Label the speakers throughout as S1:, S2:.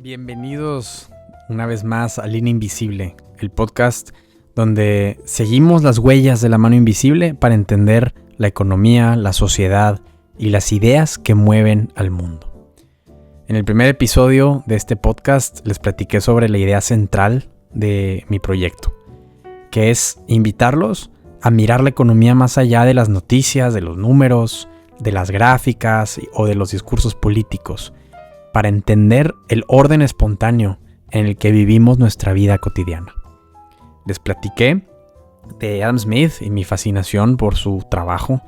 S1: Bienvenidos una vez más a Línea Invisible, el podcast donde seguimos las huellas de la mano invisible para entender la economía, la sociedad y las ideas que mueven al mundo. En el primer episodio de este podcast les platiqué sobre la idea central de mi proyecto, que es invitarlos a mirar la economía más allá de las noticias, de los números, de las gráficas o de los discursos políticos, para entender el orden espontáneo en el que vivimos nuestra vida cotidiana. Les platiqué de Adam Smith y mi fascinación por su trabajo,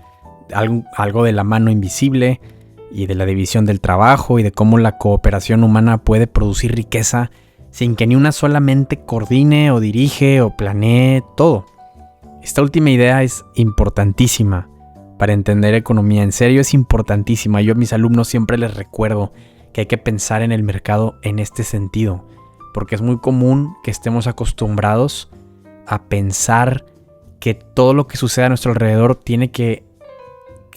S1: algo de la mano invisible y de la división del trabajo y de cómo la cooperación humana puede producir riqueza sin que ni una sola mente coordine o dirige o planee todo. Esta última idea es importantísima para entender economía. En serio, es importantísima. Yo a mis alumnos siempre les recuerdo que hay que pensar en el mercado en este sentido, porque es muy común que estemos acostumbrados a pensar que todo lo que sucede a nuestro alrededor tiene que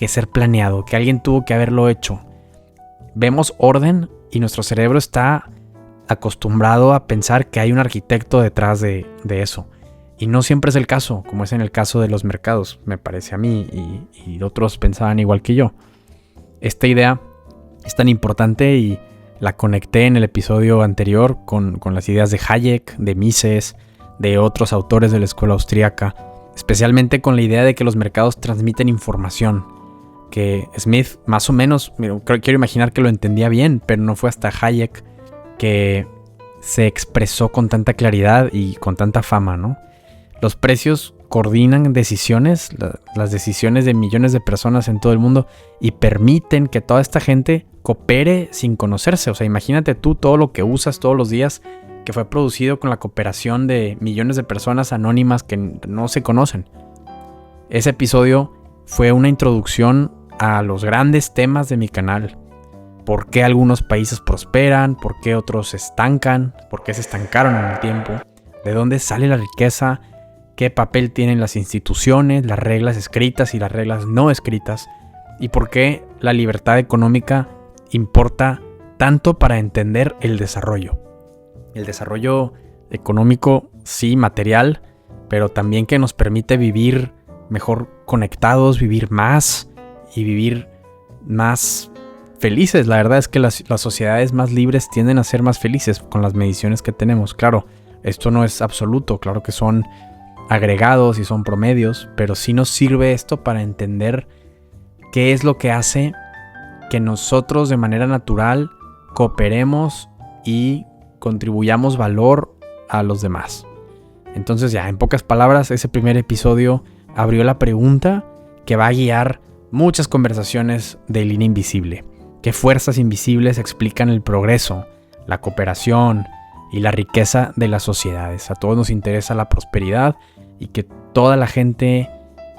S1: ser planeado, que alguien tuvo que haberlo hecho. Vemos orden y nuestro cerebro está acostumbrado a pensar que hay un arquitecto detrás de eso. Y no siempre es el caso, como es en el caso de los mercados, me parece a mí, y otros pensaban igual que yo. Esta idea es tan importante y la conecté en el episodio anterior con las ideas de Hayek, de Mises, de otros autores de la escuela austríaca, especialmente con la idea de que los mercados transmiten información, que Smith más o menos, quiero imaginar que lo entendía bien, pero no fue hasta Hayek que se expresó con tanta claridad y con tanta fama, ¿no? Los precios coordinan decisiones, las decisiones de millones de personas en todo el mundo, y permiten que toda esta gente coopere sin conocerse. O sea, imagínate tú todo lo que usas todos los días que fue producido con la cooperación de millones de personas anónimas que no se conocen. Ese episodio fue una introducción a los grandes temas de mi canal. ¿Por qué algunos países prosperan? ¿Por qué otros se estancan? ¿Por qué se estancaron en el tiempo? ¿De dónde sale la riqueza? ¿Qué papel tienen las instituciones, las reglas escritas y las reglas no escritas? ¿Y por qué la libertad económica importa tanto para entender el desarrollo? El desarrollo económico, sí, material, pero también que nos permite vivir mejor conectados, vivir más y vivir más felices. La verdad es que las sociedades más libres tienden a ser más felices con las mediciones que tenemos. Claro, esto no es absoluto, claro que son agregados y son promedios, pero sí nos sirve esto para entender qué es lo que hace que nosotros de manera natural cooperemos y contribuyamos valor a los demás. Entonces ya, en pocas palabras, ese primer episodio abrió la pregunta que va a guiar muchas conversaciones de Línea Invisible. ¿Qué fuerzas invisibles explican el progreso, la cooperación y la riqueza de las sociedades? A todos nos interesa la prosperidad y que toda la gente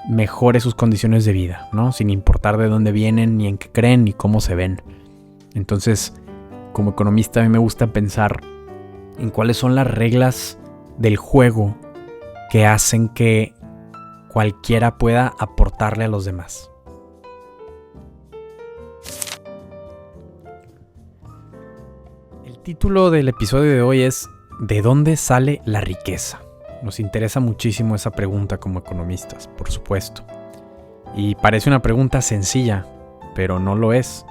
S1: mejore sus condiciones de vida, ¿no? Sin importar de dónde vienen, ni en qué creen, ni cómo se ven. Entonces, como economista, a mí me gusta pensar en cuáles son las reglas del juego que hacen que cualquiera pueda aportarle a los demás. El título del episodio de hoy es ¿de dónde sale la riqueza? Nos interesa muchísimo esa pregunta como economistas, por supuesto. Y parece una pregunta sencilla, pero no lo es.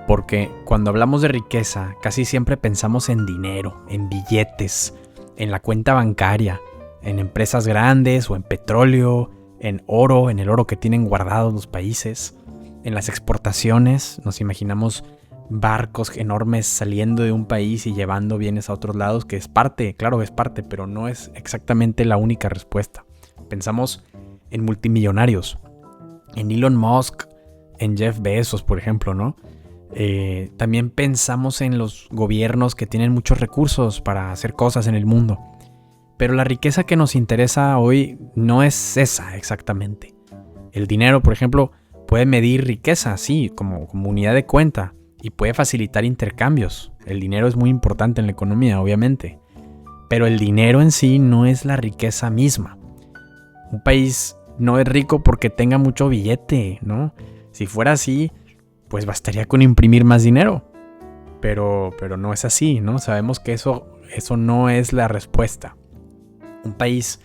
S1: Porque cuando hablamos de riqueza, casi siempre pensamos en dinero, en billetes, en la cuenta bancaria, en empresas grandes o en petróleo, en oro, en el oro que tienen guardados los países. En las exportaciones nos imaginamos barcos enormes saliendo de un país y llevando bienes a otros lados, que es parte, claro que es parte, pero no es exactamente la única respuesta. Pensamos en multimillonarios, en Elon Musk, en Jeff Bezos, por ejemplo, ¿no? También pensamos en los gobiernos que tienen muchos recursos para hacer cosas en el mundo. Pero la riqueza que nos interesa hoy no es esa exactamente. El dinero, por ejemplo, puede medir riqueza, sí, como unidad de cuenta, y puede facilitar intercambios. El dinero es muy importante en la economía, obviamente. Pero el dinero en sí no es la riqueza misma. Un país no es rico porque tenga mucho billete, ¿no? Si fuera así, pues bastaría con imprimir más dinero. pero no es así, ¿no? Sabemos que eso no es la respuesta. Un país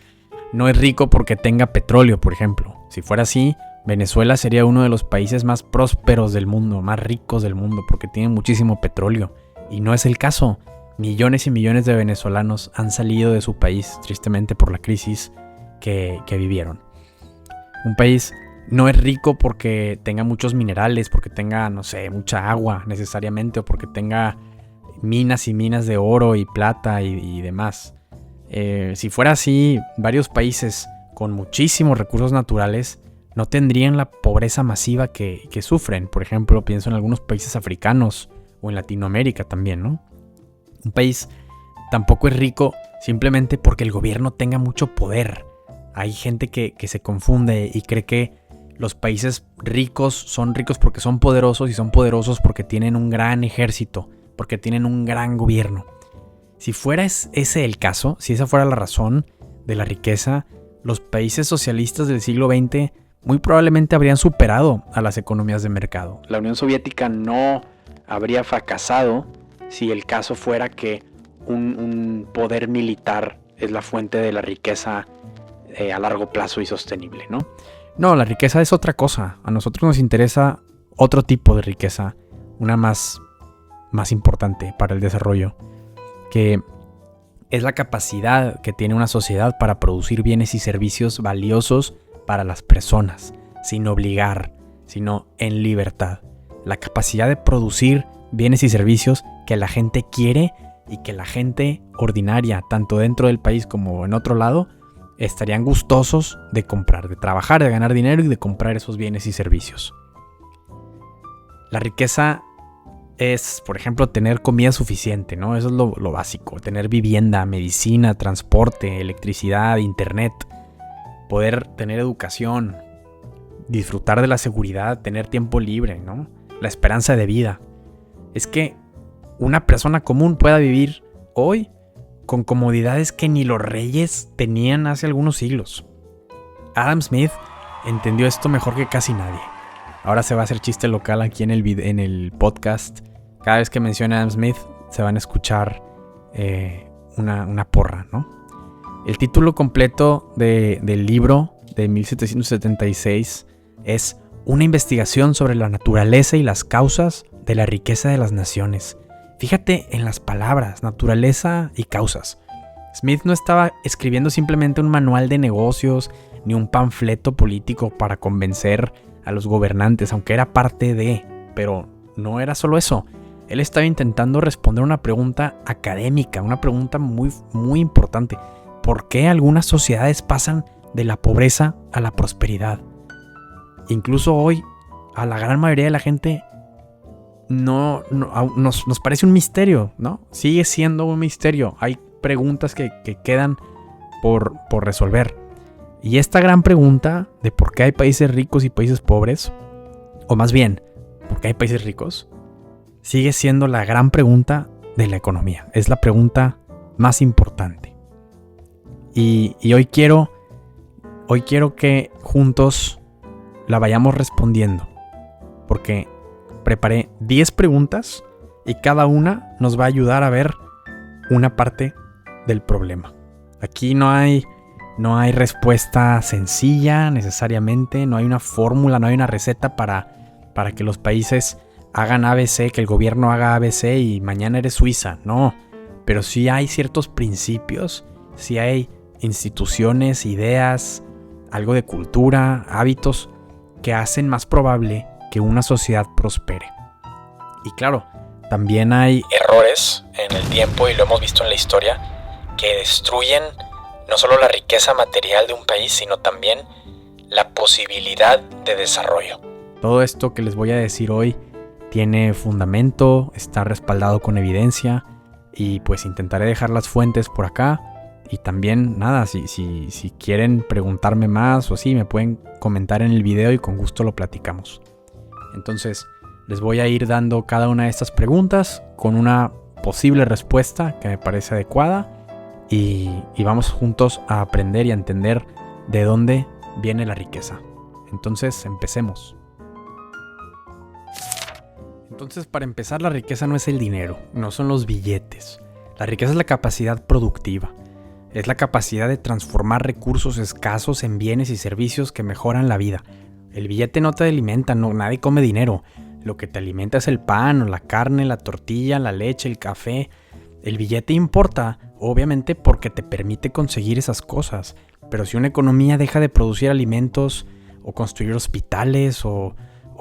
S1: no es rico porque tenga petróleo, por ejemplo. Si fuera así, Venezuela sería uno de los países más prósperos del mundo, más ricos del mundo, porque tiene muchísimo petróleo. Y no es el caso. Millones y millones de venezolanos han salido de su país, tristemente por la crisis que vivieron. Un país no es rico porque tenga muchos minerales, porque tenga, no sé, mucha agua necesariamente, o porque tenga minas y minas de oro y plata y demás. Si fuera así, varios países con muchísimos recursos naturales no tendrían la pobreza masiva que sufren. Por ejemplo, pienso en algunos países africanos o en Latinoamérica también, ¿no? Un país tampoco es rico simplemente porque el gobierno tenga mucho poder. Hay gente que se confunde y cree que los países ricos son ricos porque son poderosos y son poderosos porque tienen un gran ejército, porque tienen un gran gobierno. Si fuera ese el caso, si esa fuera la razón de la riqueza, los países socialistas del siglo XX muy probablemente habrían superado a las economías de mercado. La Unión Soviética no habría fracasado si el caso fuera que un poder militar es la fuente de la riqueza a largo plazo y sostenible, ¿no? No, la riqueza es otra cosa. A nosotros nos interesa otro tipo de riqueza, una más importante para el desarrollo, que es la capacidad que tiene una sociedad para producir bienes y servicios valiosos para las personas, sin obligar, sino en libertad. La capacidad de producir bienes y servicios que la gente quiere y que la gente ordinaria, tanto dentro del país como en otro lado, estarían gustosos de comprar, de trabajar, de ganar dinero y de comprar esos bienes y servicios. La riqueza es, por ejemplo, tener comida suficiente, ¿no? Eso es lo básico. Tener vivienda, medicina, transporte, electricidad, internet. Poder tener educación, disfrutar de la seguridad, tener tiempo libre, ¿no? La esperanza de vida. Es que una persona común pueda vivir hoy con comodidades que ni los reyes tenían hace algunos siglos. Adam Smith entendió esto mejor que casi nadie. Ahora se va a hacer chiste local aquí en el podcast. Cada vez que mencione a Adam Smith se van a escuchar una porra, ¿no? El título completo del libro de 1776 es Una investigación sobre la naturaleza y las causas de la riqueza de las naciones. Fíjate en las palabras, naturaleza y causas. Smith no estaba escribiendo simplemente un manual de negocios ni un panfleto político para convencer a los gobernantes, aunque era parte de, pero no era solo eso. Él estaba intentando responder una pregunta académica, una pregunta muy, muy importante. ¿Por qué algunas sociedades pasan de la pobreza a la prosperidad? Incluso hoy, a la gran mayoría de la gente nos parece un misterio, ¿no? Sigue siendo un misterio. Hay preguntas que quedan por resolver. Y esta gran pregunta de por qué hay países ricos y países pobres, o más bien, ¿por qué hay países ricos?, sigue siendo la gran pregunta de la economía. Es la pregunta más importante. Y hoy quiero que juntos la vayamos respondiendo. Porque preparé 10 preguntas y cada una nos va a ayudar a ver una parte del problema. Aquí no hay respuesta sencilla necesariamente, no hay una fórmula, no hay una receta para que los países hagan ABC, que el gobierno haga ABC y mañana eres Suiza. No, pero sí hay ciertos principios, sí hay instituciones, ideas, algo de cultura, hábitos que hacen más probable que una sociedad prospere. Y claro, también hay errores en el tiempo, y lo hemos visto en la historia, que destruyen no solo la riqueza material de un país, sino también la posibilidad de desarrollo. Todo esto que les voy a decir hoy tiene fundamento, está respaldado con evidencia, y pues intentaré dejar las fuentes por acá. Y también, nada, si quieren preguntarme más o así, me pueden comentar en el video y con gusto lo platicamos. Entonces, les voy a ir dando cada una de estas preguntas con una posible respuesta que me parece adecuada. Y vamos juntos a aprender y a entender de dónde viene la riqueza. Entonces, empecemos. Entonces, para empezar, la riqueza no es el dinero, no son los billetes. La riqueza es la capacidad productiva. Es la capacidad de transformar recursos escasos en bienes y servicios que mejoran la vida. El billete no te alimenta, nadie come dinero. Lo que te alimenta es el pan, o la carne, la tortilla, la leche, el café. El billete importa, obviamente, porque te permite conseguir esas cosas. Pero si una economía deja de producir alimentos, o construir hospitales, o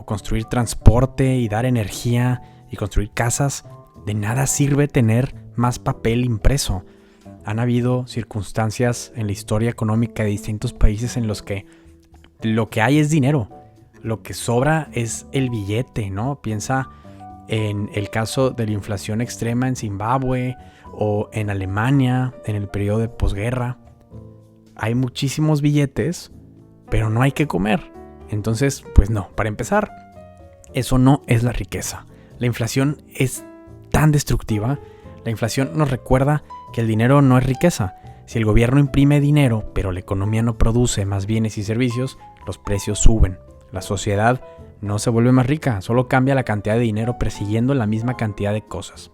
S1: construir transporte y dar energía y construir casas, de nada sirve tener más papel impreso. Han habido circunstancias en la historia económica de distintos países en los que lo que hay es dinero. Lo que sobra es el billete, ¿no? Piensa en el caso de la inflación extrema en Zimbabue o en Alemania en el periodo de posguerra. Hay muchísimos billetes, pero no hay que comer. Entonces, pues no, para empezar, eso no es la riqueza. La inflación es tan destructiva. La inflación nos recuerda que el dinero no es riqueza. Si el gobierno imprime dinero, pero la economía no produce más bienes y servicios, los precios suben. La sociedad no se vuelve más rica, solo cambia la cantidad de dinero persiguiendo la misma cantidad de cosas.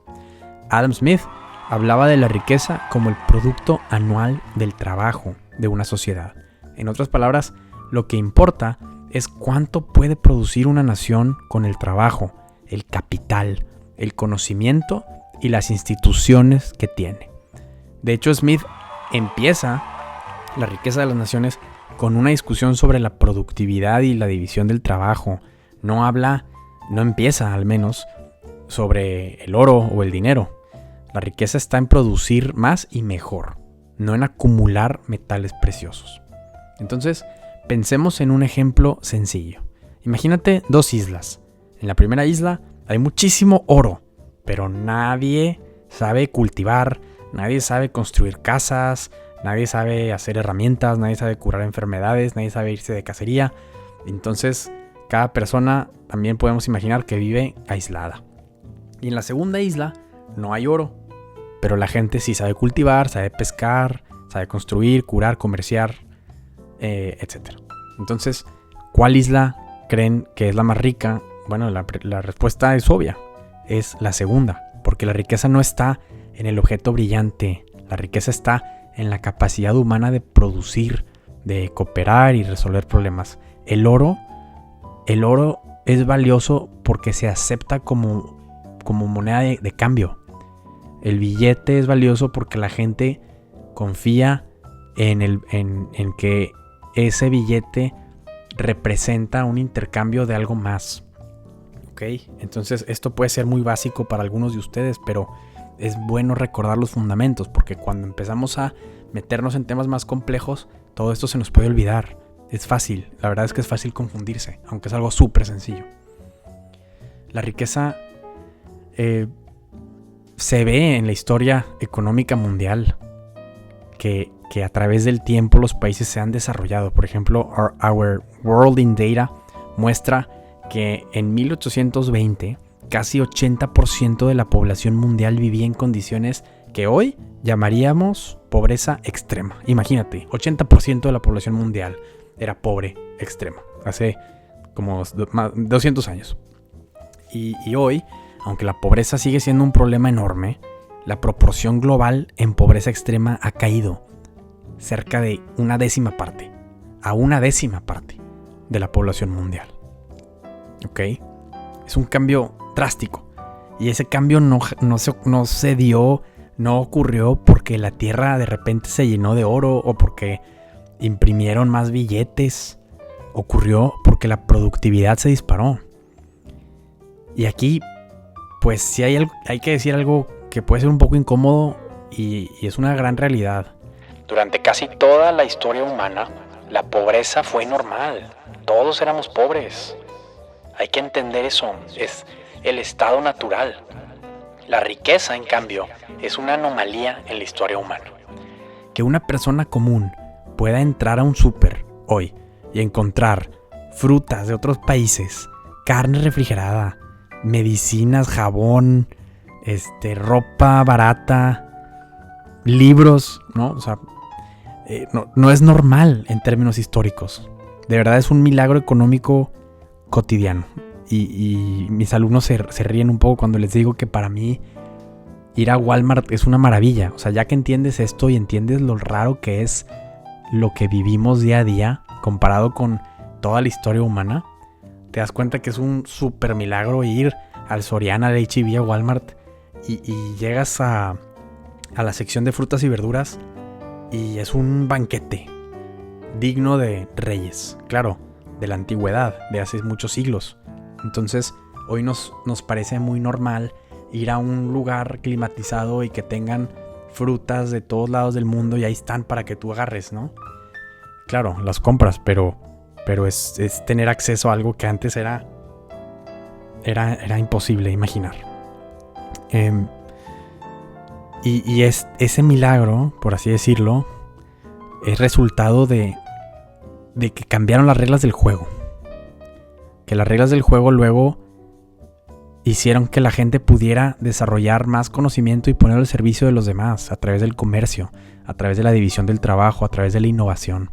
S1: Adam Smith hablaba de la riqueza como el producto anual del trabajo de una sociedad. En otras palabras, lo que importa es cuánto puede producir una nación con el trabajo, el capital, el conocimiento y las instituciones que tiene. De hecho, Smith empieza la riqueza de las naciones con una discusión sobre la productividad y la división del trabajo. No empieza al menos sobre el oro o el dinero. La riqueza está en producir más y mejor, no en acumular metales preciosos. Entonces, pensemos en un ejemplo sencillo. Imagínate 2 islas. En la primera isla hay muchísimo oro, pero nadie sabe cultivar, nadie sabe construir casas, nadie sabe hacer herramientas, nadie sabe curar enfermedades, nadie sabe irse de cacería. Entonces, cada persona también podemos imaginar que vive aislada. Y en la segunda isla no hay oro, pero la gente sí sabe cultivar, sabe pescar, sabe construir, curar, comerciar, etc. Entonces, ¿cuál isla creen que es la más rica? Bueno, la respuesta es obvia. Es la segunda, porque la riqueza no está en el objeto brillante. La riqueza está en la capacidad humana de producir, de cooperar y resolver problemas. El oro es valioso porque se acepta como moneda de cambio. El billete es valioso porque la gente confía en que ese billete representa un intercambio de algo más. ¿Ok? Entonces esto puede ser muy básico para algunos de ustedes, pero es bueno recordar los fundamentos, porque cuando empezamos a meternos en temas más complejos, todo esto se nos puede olvidar. Es fácil, la verdad es que es fácil confundirse, aunque es algo súper sencillo. La riqueza se ve en la historia económica mundial, que a través del tiempo los países se han desarrollado. Por ejemplo, Our World in Data muestra que en 1820 casi 80% de la población mundial vivía en condiciones que hoy llamaríamos pobreza extrema. Imagínate, 80% de la población mundial era pobre extrema, hace como 200 años. Y hoy, aunque la pobreza sigue siendo un problema enorme, la proporción global en pobreza extrema ha caído cerca de una 10ª parte, a una 10ª parte de la población mundial. ¿Ok? Es un cambio drástico. Y ese cambio no ocurrió porque la tierra de repente se llenó de oro o porque imprimieron más billetes. Ocurrió porque la productividad se disparó. Y aquí, pues sí hay que decir algo que puede ser un poco incómodo y es una gran realidad. Durante casi toda la historia humana, la pobreza fue normal. Todos éramos pobres. Hay que entender eso. Es el estado natural. La riqueza, en cambio, es una anomalía en la historia humana. Que una persona común pueda entrar a un súper hoy y encontrar frutas de otros países, carne refrigerada, medicinas, jabón, ropa barata, libros, ¿no? O sea, no es normal en términos históricos. De verdad es un milagro económico cotidiano. y mis alumnos se ríen un poco cuando les digo que para mí ir a Walmart es una maravilla. O sea, ya que entiendes esto y entiendes lo raro que es lo que vivimos día a día comparado con toda la historia humana, te das cuenta que es un súper milagro ir al Soriana, al H-E-B, a Walmart y llegas a la sección de frutas y verduras y es un banquete digno de reyes, claro, de la antigüedad, de hace muchos siglos. Entonces, hoy nos parece muy normal ir a un lugar climatizado y que tengan frutas de todos lados del mundo y ahí están para que tú agarres, ¿no? Claro, las compras, pero es tener acceso a algo que antes era imposible imaginar. Y ese milagro, por así decirlo, es resultado de que cambiaron las reglas del juego. Que las reglas del juego luego hicieron que la gente pudiera desarrollar más conocimiento y ponerlo al servicio de los demás a través del comercio, a través de la división del trabajo, a través de la innovación.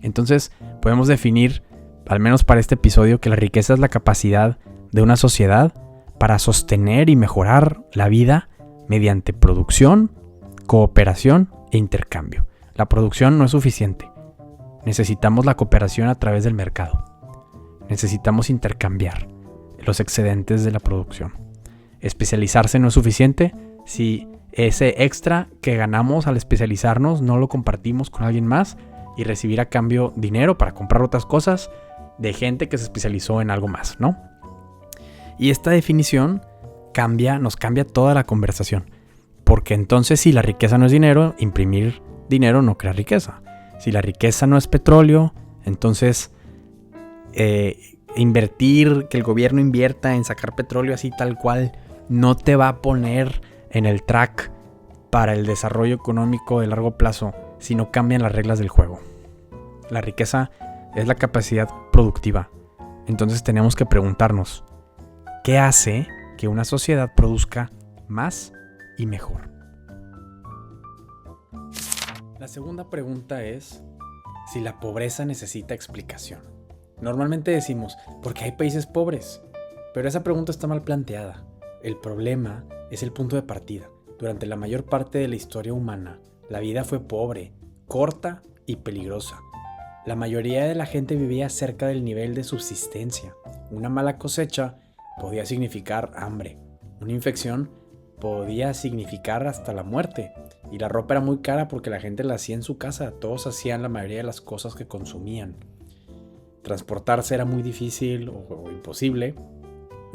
S1: Entonces, podemos definir, al menos para este episodio, que la riqueza es la capacidad de una sociedad para sostener y mejorar la vida mediante producción, cooperación e intercambio. La producción no es suficiente. Necesitamos la cooperación a través del mercado. Necesitamos intercambiar los excedentes de la producción. Especializarse no es suficiente si ese extra que ganamos al especializarnos no lo compartimos con alguien más y recibir a cambio dinero para comprar otras cosas de gente que se especializó en algo más, ¿no? Y esta definición nos cambia toda la conversación. Porque entonces, si la riqueza no es dinero, imprimir dinero no crea riqueza. Si la riqueza no es petróleo, entonces invertir, que el gobierno invierta en sacar petróleo así tal cual, no te va a poner en el track para el desarrollo económico de largo plazo si no cambian las reglas del juego. La riqueza es la capacidad productiva. Entonces tenemos que preguntarnos, ¿qué hace que una sociedad produzca más y mejor? La segunda pregunta es si la pobreza necesita explicación. Normalmente decimos, ¿por qué hay países pobres? Pero esa pregunta está mal planteada. El problema es el punto de partida. Durante la mayor parte de la historia humana, la vida fue pobre, corta y peligrosa. La mayoría de la gente vivía cerca del nivel de subsistencia. Una mala cosecha podía significar hambre. Una infección podía significar hasta la muerte. Y la ropa era muy cara porque la gente la hacía en su casa. Todos hacían la mayoría de las cosas que consumían. Transportarse era muy difícil o imposible.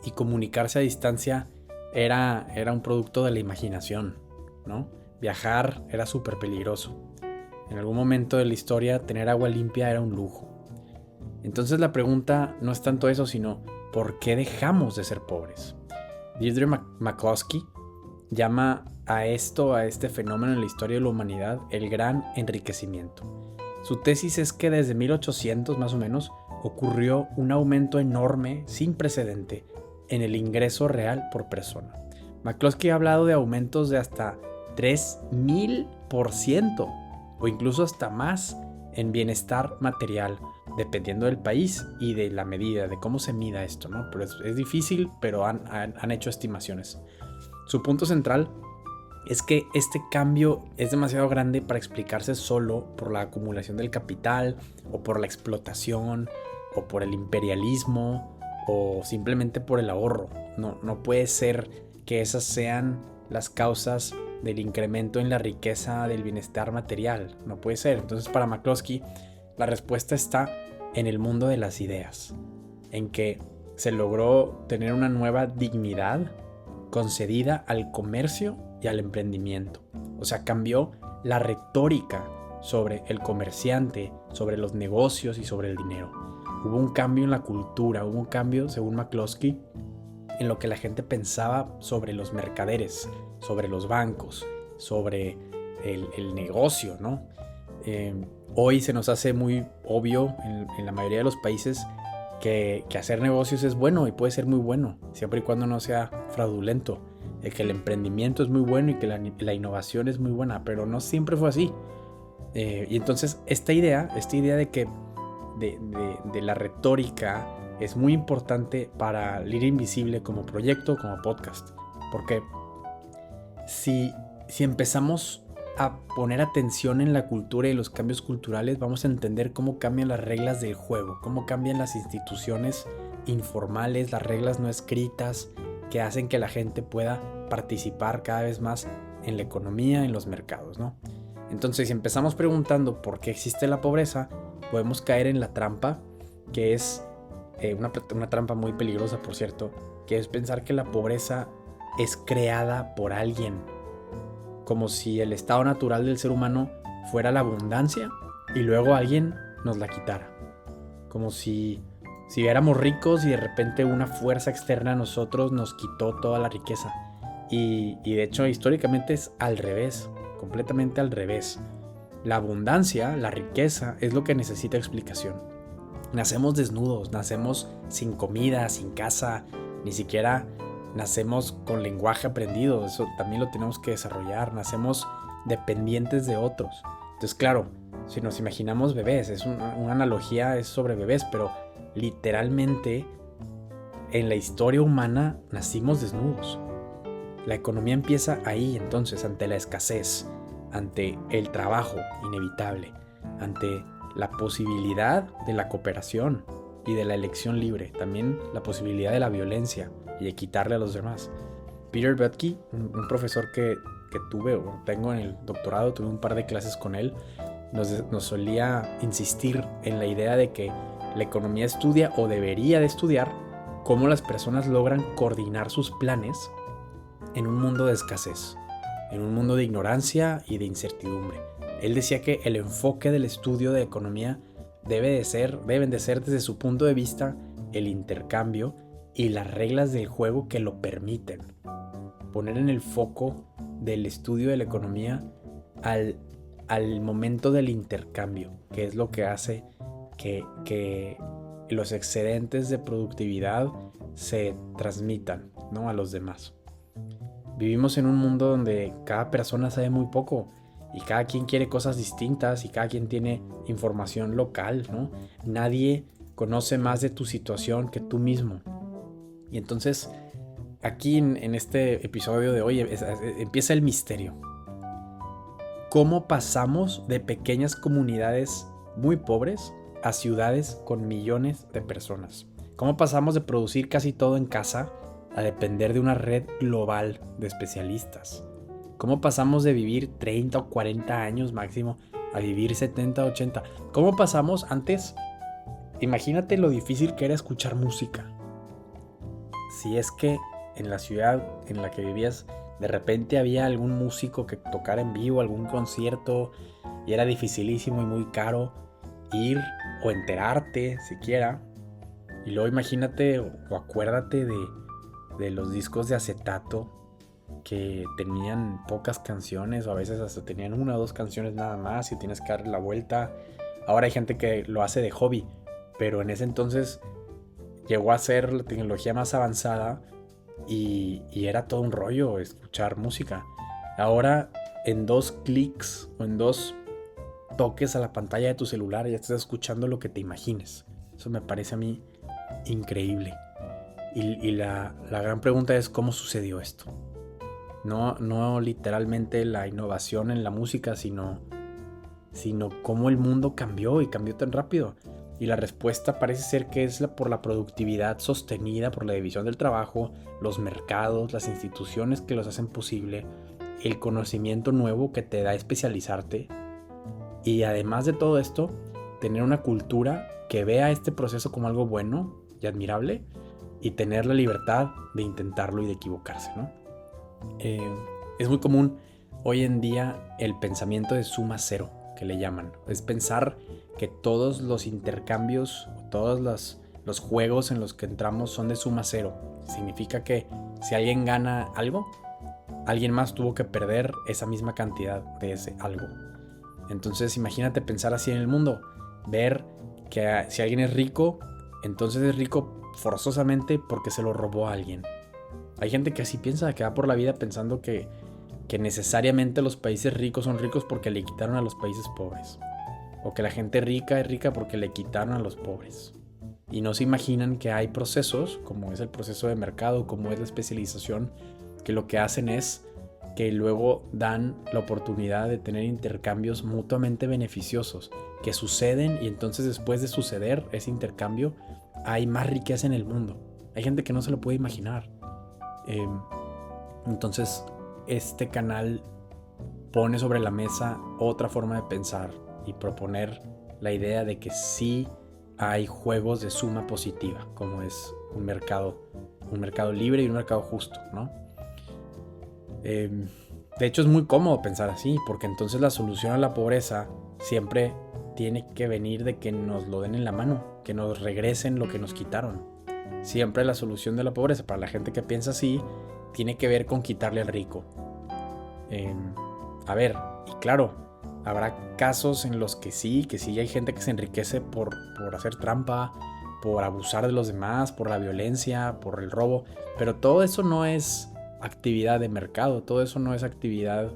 S1: Y comunicarse a distancia era un producto de la imaginación, ¿no? Viajar era súper peligroso. En algún momento de la historia, tener agua limpia era un lujo. Entonces la pregunta no es tanto eso, sino ¿por qué dejamos de ser pobres? Deirdre McCloskey llama a este fenómeno en la historia de la humanidad el gran enriquecimiento. Su tesis es que desde 1800 más o menos ocurrió un aumento enorme, sin precedente, en el ingreso real por persona. McCloskey ha hablado de aumentos de hasta 3000% o incluso hasta más en bienestar material, dependiendo del país y de la medida, de cómo se mida esto, ¿no? Pero es difícil, pero han hecho estimaciones. Su punto central es que este cambio es demasiado grande para explicarse solo por la acumulación del capital o por la explotación o por el imperialismo o simplemente por el ahorro. No puede ser que esas sean las causas del incremento en la riqueza del bienestar material. No puede ser. Entonces, para McCloskey, la respuesta está en el mundo de las ideas, en que se logró tener una nueva dignidad concedida al comercio y al emprendimiento. O sea, cambió la retórica sobre el comerciante, sobre los negocios y sobre el dinero. Hubo un cambio en la cultura, hubo un cambio, según McCloskey, en lo que la gente pensaba sobre los mercaderes, sobre los bancos, sobre el negocio, ¿no? Hoy se nos hace muy obvio en la mayoría de los países que hacer negocios es bueno y puede ser muy bueno, siempre y cuando no sea fraudulento. Que el emprendimiento es muy bueno y que la innovación es muy buena, pero no siempre fue así. Y entonces esta idea de que de la retórica es muy importante para Líder Invisible como proyecto, como podcast. Porque si empezamos a poner atención en la cultura y los cambios culturales, vamos a entender cómo cambian las reglas del juego, cómo cambian las instituciones informales, las reglas no escritas que hacen que la gente pueda participar cada vez más en la economía, en los mercados, ¿no? Entonces, si empezamos preguntando por qué existe la pobreza, podemos caer en la trampa, que es una trampa muy peligrosa, por cierto, que es pensar que la pobreza es creada por alguien, como si el estado natural del ser humano fuera la abundancia y luego alguien nos la quitara. Como si éramos ricos y de repente una fuerza externa a nosotros nos quitó toda la riqueza. Y de hecho históricamente es al revés, completamente al revés. La abundancia, la riqueza, es lo que necesita explicación. Nacemos desnudos, nacemos sin comida, sin casa, ni siquiera nacemos con lenguaje aprendido, eso también lo tenemos que desarrollar, nacemos dependientes de otros. Entonces, claro, si nos imaginamos bebés, es una analogía, es sobre bebés, pero literalmente en la historia humana nacimos desnudos. La economía empieza ahí, entonces, ante la escasez, ante el trabajo inevitable, ante la posibilidad de la cooperación y de la elección libre, también la posibilidad de la violencia y de quitarle a los demás. Peter Boettke, un profesor que tuve o tengo en el doctorado, tuve un par de clases con él, nos solía insistir en la idea de que la economía estudia o debería de estudiar cómo las personas logran coordinar sus planes en un mundo de escasez, en un mundo de ignorancia y de incertidumbre. Él decía que el enfoque del estudio de economía deben de ser desde su punto de vista el intercambio y las reglas del juego que lo permiten. Poner en el foco del estudio de la economía al momento del intercambio, que es lo que hace que los excedentes de productividad se transmitan, ¿no?, a los demás. Vivimos en un mundo donde cada persona sabe muy poco y cada quien quiere cosas distintas y cada quien tiene información local, ¿no? Nadie conoce más de tu situación que tú mismo. Y entonces, aquí en este episodio de hoy empieza el misterio. ¿Cómo pasamos de pequeñas comunidades muy pobres a ciudades con millones de personas? ¿Cómo pasamos de producir casi todo en casa a depender de una red global de especialistas? ¿Cómo pasamos de vivir 30 o 40 años máximo a vivir 70 o 80? ¿Cómo pasamos antes? Imagínate lo difícil que era escuchar música. Si es que en la ciudad en la que vivías de repente había algún músico que tocara en vivo, algún concierto, y era dificilísimo y muy caro ir o enterarte siquiera. Y luego imagínate o acuérdate de los discos de acetato que tenían pocas canciones o a veces hasta tenían una o dos canciones nada más y tienes que darle la vuelta. Ahora hay gente que lo hace de hobby, pero en ese entonces llegó a ser la tecnología más avanzada y era todo un rollo escuchar música. Ahora en 2 clics o en 2 toques a la pantalla de tu celular ya estás escuchando lo que te imagines. Eso me parece a mí increíble. Y la gran pregunta es ¿cómo sucedió esto? No literalmente la innovación en la música, sino cómo el mundo cambió y cambió tan rápido. Y la respuesta parece ser que es por la productividad sostenida por la división del trabajo, los mercados, las instituciones que los hacen posible, el conocimiento nuevo que te da especializarte. Y además de todo esto, tener una cultura que vea este proceso como algo bueno y admirable y tener la libertad de intentarlo y de equivocarse, ¿no? Es muy común hoy en día el pensamiento de suma cero, que le llaman. Es pensar que todos los intercambios, todos los juegos en los que entramos son de suma cero. Significa que si alguien gana algo, alguien más tuvo que perder esa misma cantidad de ese algo. Entonces imagínate pensar así en el mundo. Ver que si alguien es rico, entonces es rico forzosamente porque se lo robó a alguien. Hay gente que así piensa, que va por la vida pensando que necesariamente los países ricos son ricos porque le quitaron a los países pobres. O que la gente rica es rica porque le quitaron a los pobres. y no se imaginan que hay procesos, como es el proceso de mercado, como es la especialización, que lo que hacen es que luego dan la oportunidad de tener intercambios mutuamente beneficiosos que suceden, y entonces después de suceder ese intercambio hay más riqueza en el mundo. Hay gente que no se lo puede imaginar. Entonces este canal pone sobre la mesa otra forma de pensar y proponer la idea de que sí hay juegos de suma positiva, como es un mercado libre y un mercado justo, ¿no? De hecho es muy cómodo pensar así, porque entonces la solución a la pobreza siempre tiene que venir de que nos lo den en la mano, que nos regresen lo que nos quitaron. Siempre la solución de la pobreza, para la gente que piensa así, tiene que ver con quitarle al rico. A ver, y claro, habrá casos en los que sí hay gente que se enriquece por hacer trampa, por abusar de los demás, por la violencia, por el robo, pero todo eso no es actividad de mercado, todo eso no es actividad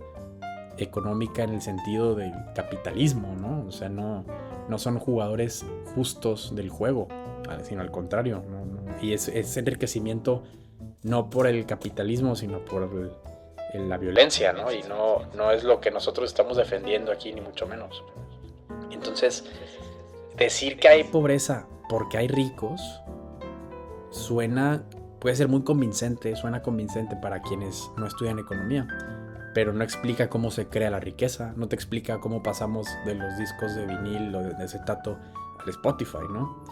S1: económica en el sentido del capitalismo, ¿no? O sea, no son jugadores justos del juego, sino al contrario, no. Y es enriquecimiento no por el capitalismo, sino por la violencia, ¿no? Y no es lo que nosotros estamos defendiendo aquí, ni mucho menos. Entonces, decir que hay pobreza porque hay ricos puede ser muy convincente, suena convincente para quienes no estudian economía, pero no explica cómo se crea la riqueza, no te explica cómo pasamos de los discos de vinil o de acetato al Spotify, ¿no?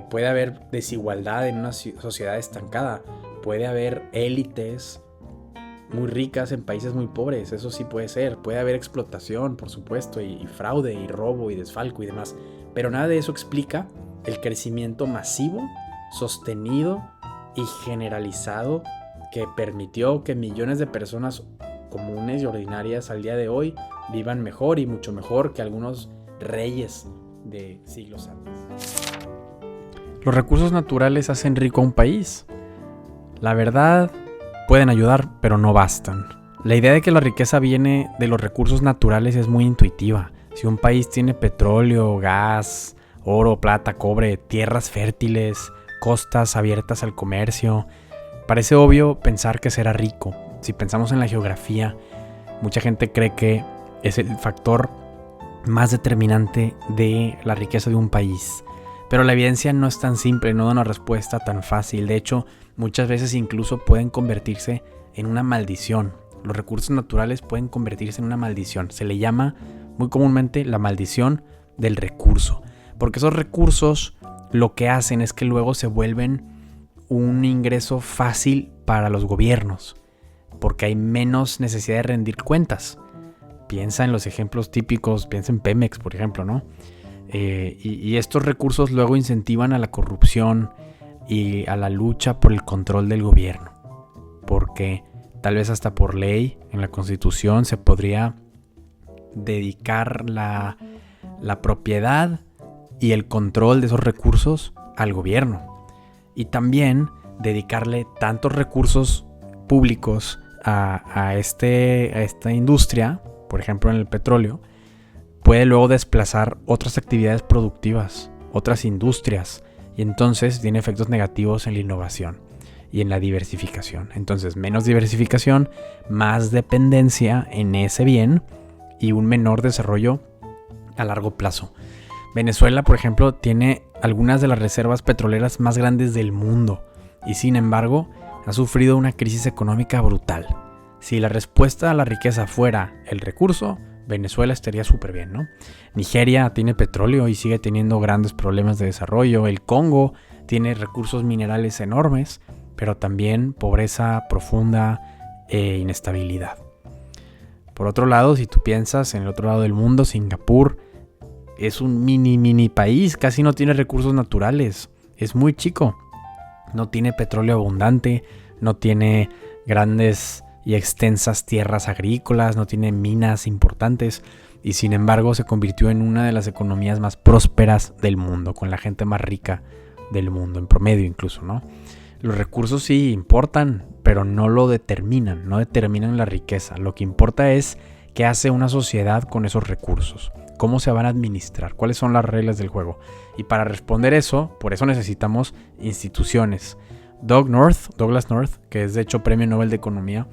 S1: Puede haber desigualdad en una sociedad estancada, puede haber élites muy ricas en países muy pobres, eso sí puede ser, puede haber explotación, por supuesto, y fraude, y robo, y desfalco, y demás, pero nada de eso explica el crecimiento masivo, sostenido y generalizado que permitió que millones de personas comunes y ordinarias al día de hoy vivan mejor y mucho mejor que algunos reyes de siglos antes. Los recursos naturales hacen rico a un país. La verdad, pueden ayudar, pero no bastan. La idea de que la riqueza viene de los recursos naturales es muy intuitiva. Si un país tiene petróleo, gas, oro, plata, cobre, tierras fértiles, costas abiertas al comercio, parece obvio pensar que será rico. Si pensamos en la geografía, mucha gente cree que es el factor más determinante de la riqueza de un país. Pero la evidencia no es tan simple, no da una respuesta tan fácil. De hecho, muchas veces incluso pueden convertirse en una maldición. Los recursos naturales pueden convertirse en una maldición. Se le llama muy comúnmente la maldición del recurso. Porque esos recursos lo que hacen es que luego se vuelven un ingreso fácil para los gobiernos. Porque hay menos necesidad de rendir cuentas. Piensa en los ejemplos típicos, piensa en Pemex, por ejemplo, ¿no? Y estos recursos luego incentivan a la corrupción y a la lucha por el control del gobierno. Porque tal vez hasta por ley, en la Constitución, se podría dedicar la propiedad y el control de esos recursos al gobierno. Y también dedicarle tantos recursos públicos a esta industria, por ejemplo en el petróleo, puede luego desplazar otras actividades productivas, otras industrias, y entonces tiene efectos negativos en la innovación y en la diversificación. Entonces, menos diversificación, más dependencia en ese bien y un menor desarrollo a largo plazo. Venezuela, por ejemplo, tiene algunas de las reservas petroleras más grandes del mundo y, sin embargo, ha sufrido una crisis económica brutal. Si la respuesta a la riqueza fuera el recurso, Venezuela estaría súper bien, ¿no? Nigeria tiene petróleo y sigue teniendo grandes problemas de desarrollo. El Congo tiene recursos minerales enormes, pero también pobreza profunda e inestabilidad. Por otro lado, si tú piensas en el otro lado del mundo, Singapur es un mini país, casi no tiene recursos naturales, es muy chico. No tiene petróleo abundante, no tiene grandes y extensas tierras agrícolas, no tiene minas importantes y sin embargo se convirtió en una de las economías más prósperas del mundo, con la gente más rica del mundo, en promedio incluso, ¿no? Los recursos sí importan, pero no lo determinan, no determinan la riqueza. Lo que importa es qué hace una sociedad con esos recursos, cómo se van a administrar, cuáles son las reglas del juego. Y para responder eso, por eso necesitamos instituciones. Douglas North, que es de hecho Premio Nobel de Economía,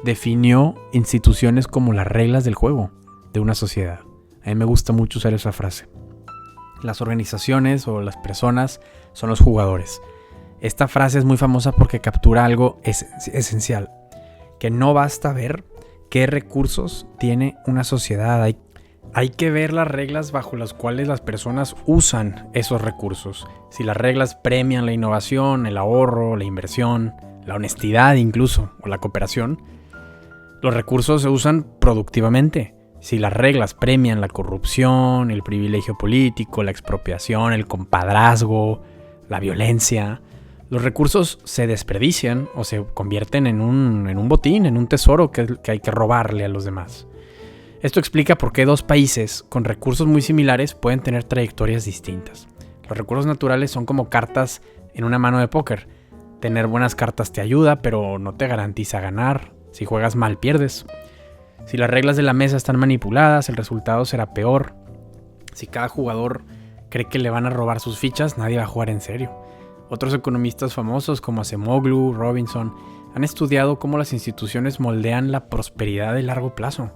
S1: definió instituciones como las reglas del juego de una sociedad. A mí me gusta mucho usar esa frase. Las organizaciones o las personas son los jugadores. Esta frase es muy famosa porque captura algo esencial, que no basta ver qué recursos tiene una sociedad. Hay que ver las reglas bajo las cuales las personas usan esos recursos. Si las reglas premian la innovación, el ahorro, la inversión, la honestidad incluso, o la cooperación, los recursos se usan productivamente. Si las reglas premian la corrupción, el privilegio político, la expropiación, el compadrazgo, la violencia, los recursos se desperdician o se convierten en un botín, en un tesoro que hay que robarle a los demás. Esto explica por qué dos países con recursos muy similares pueden tener trayectorias distintas. Los recursos naturales son como cartas en una mano de póker. Tener buenas cartas te ayuda, pero no te garantiza ganar. Si juegas mal, pierdes. Si las reglas de la mesa están manipuladas, el resultado será peor. Si cada jugador cree que le van a robar sus fichas, nadie va a jugar en serio. Otros economistas famosos como Acemoglu, Robinson, han estudiado cómo las instituciones moldean la prosperidad de largo plazo.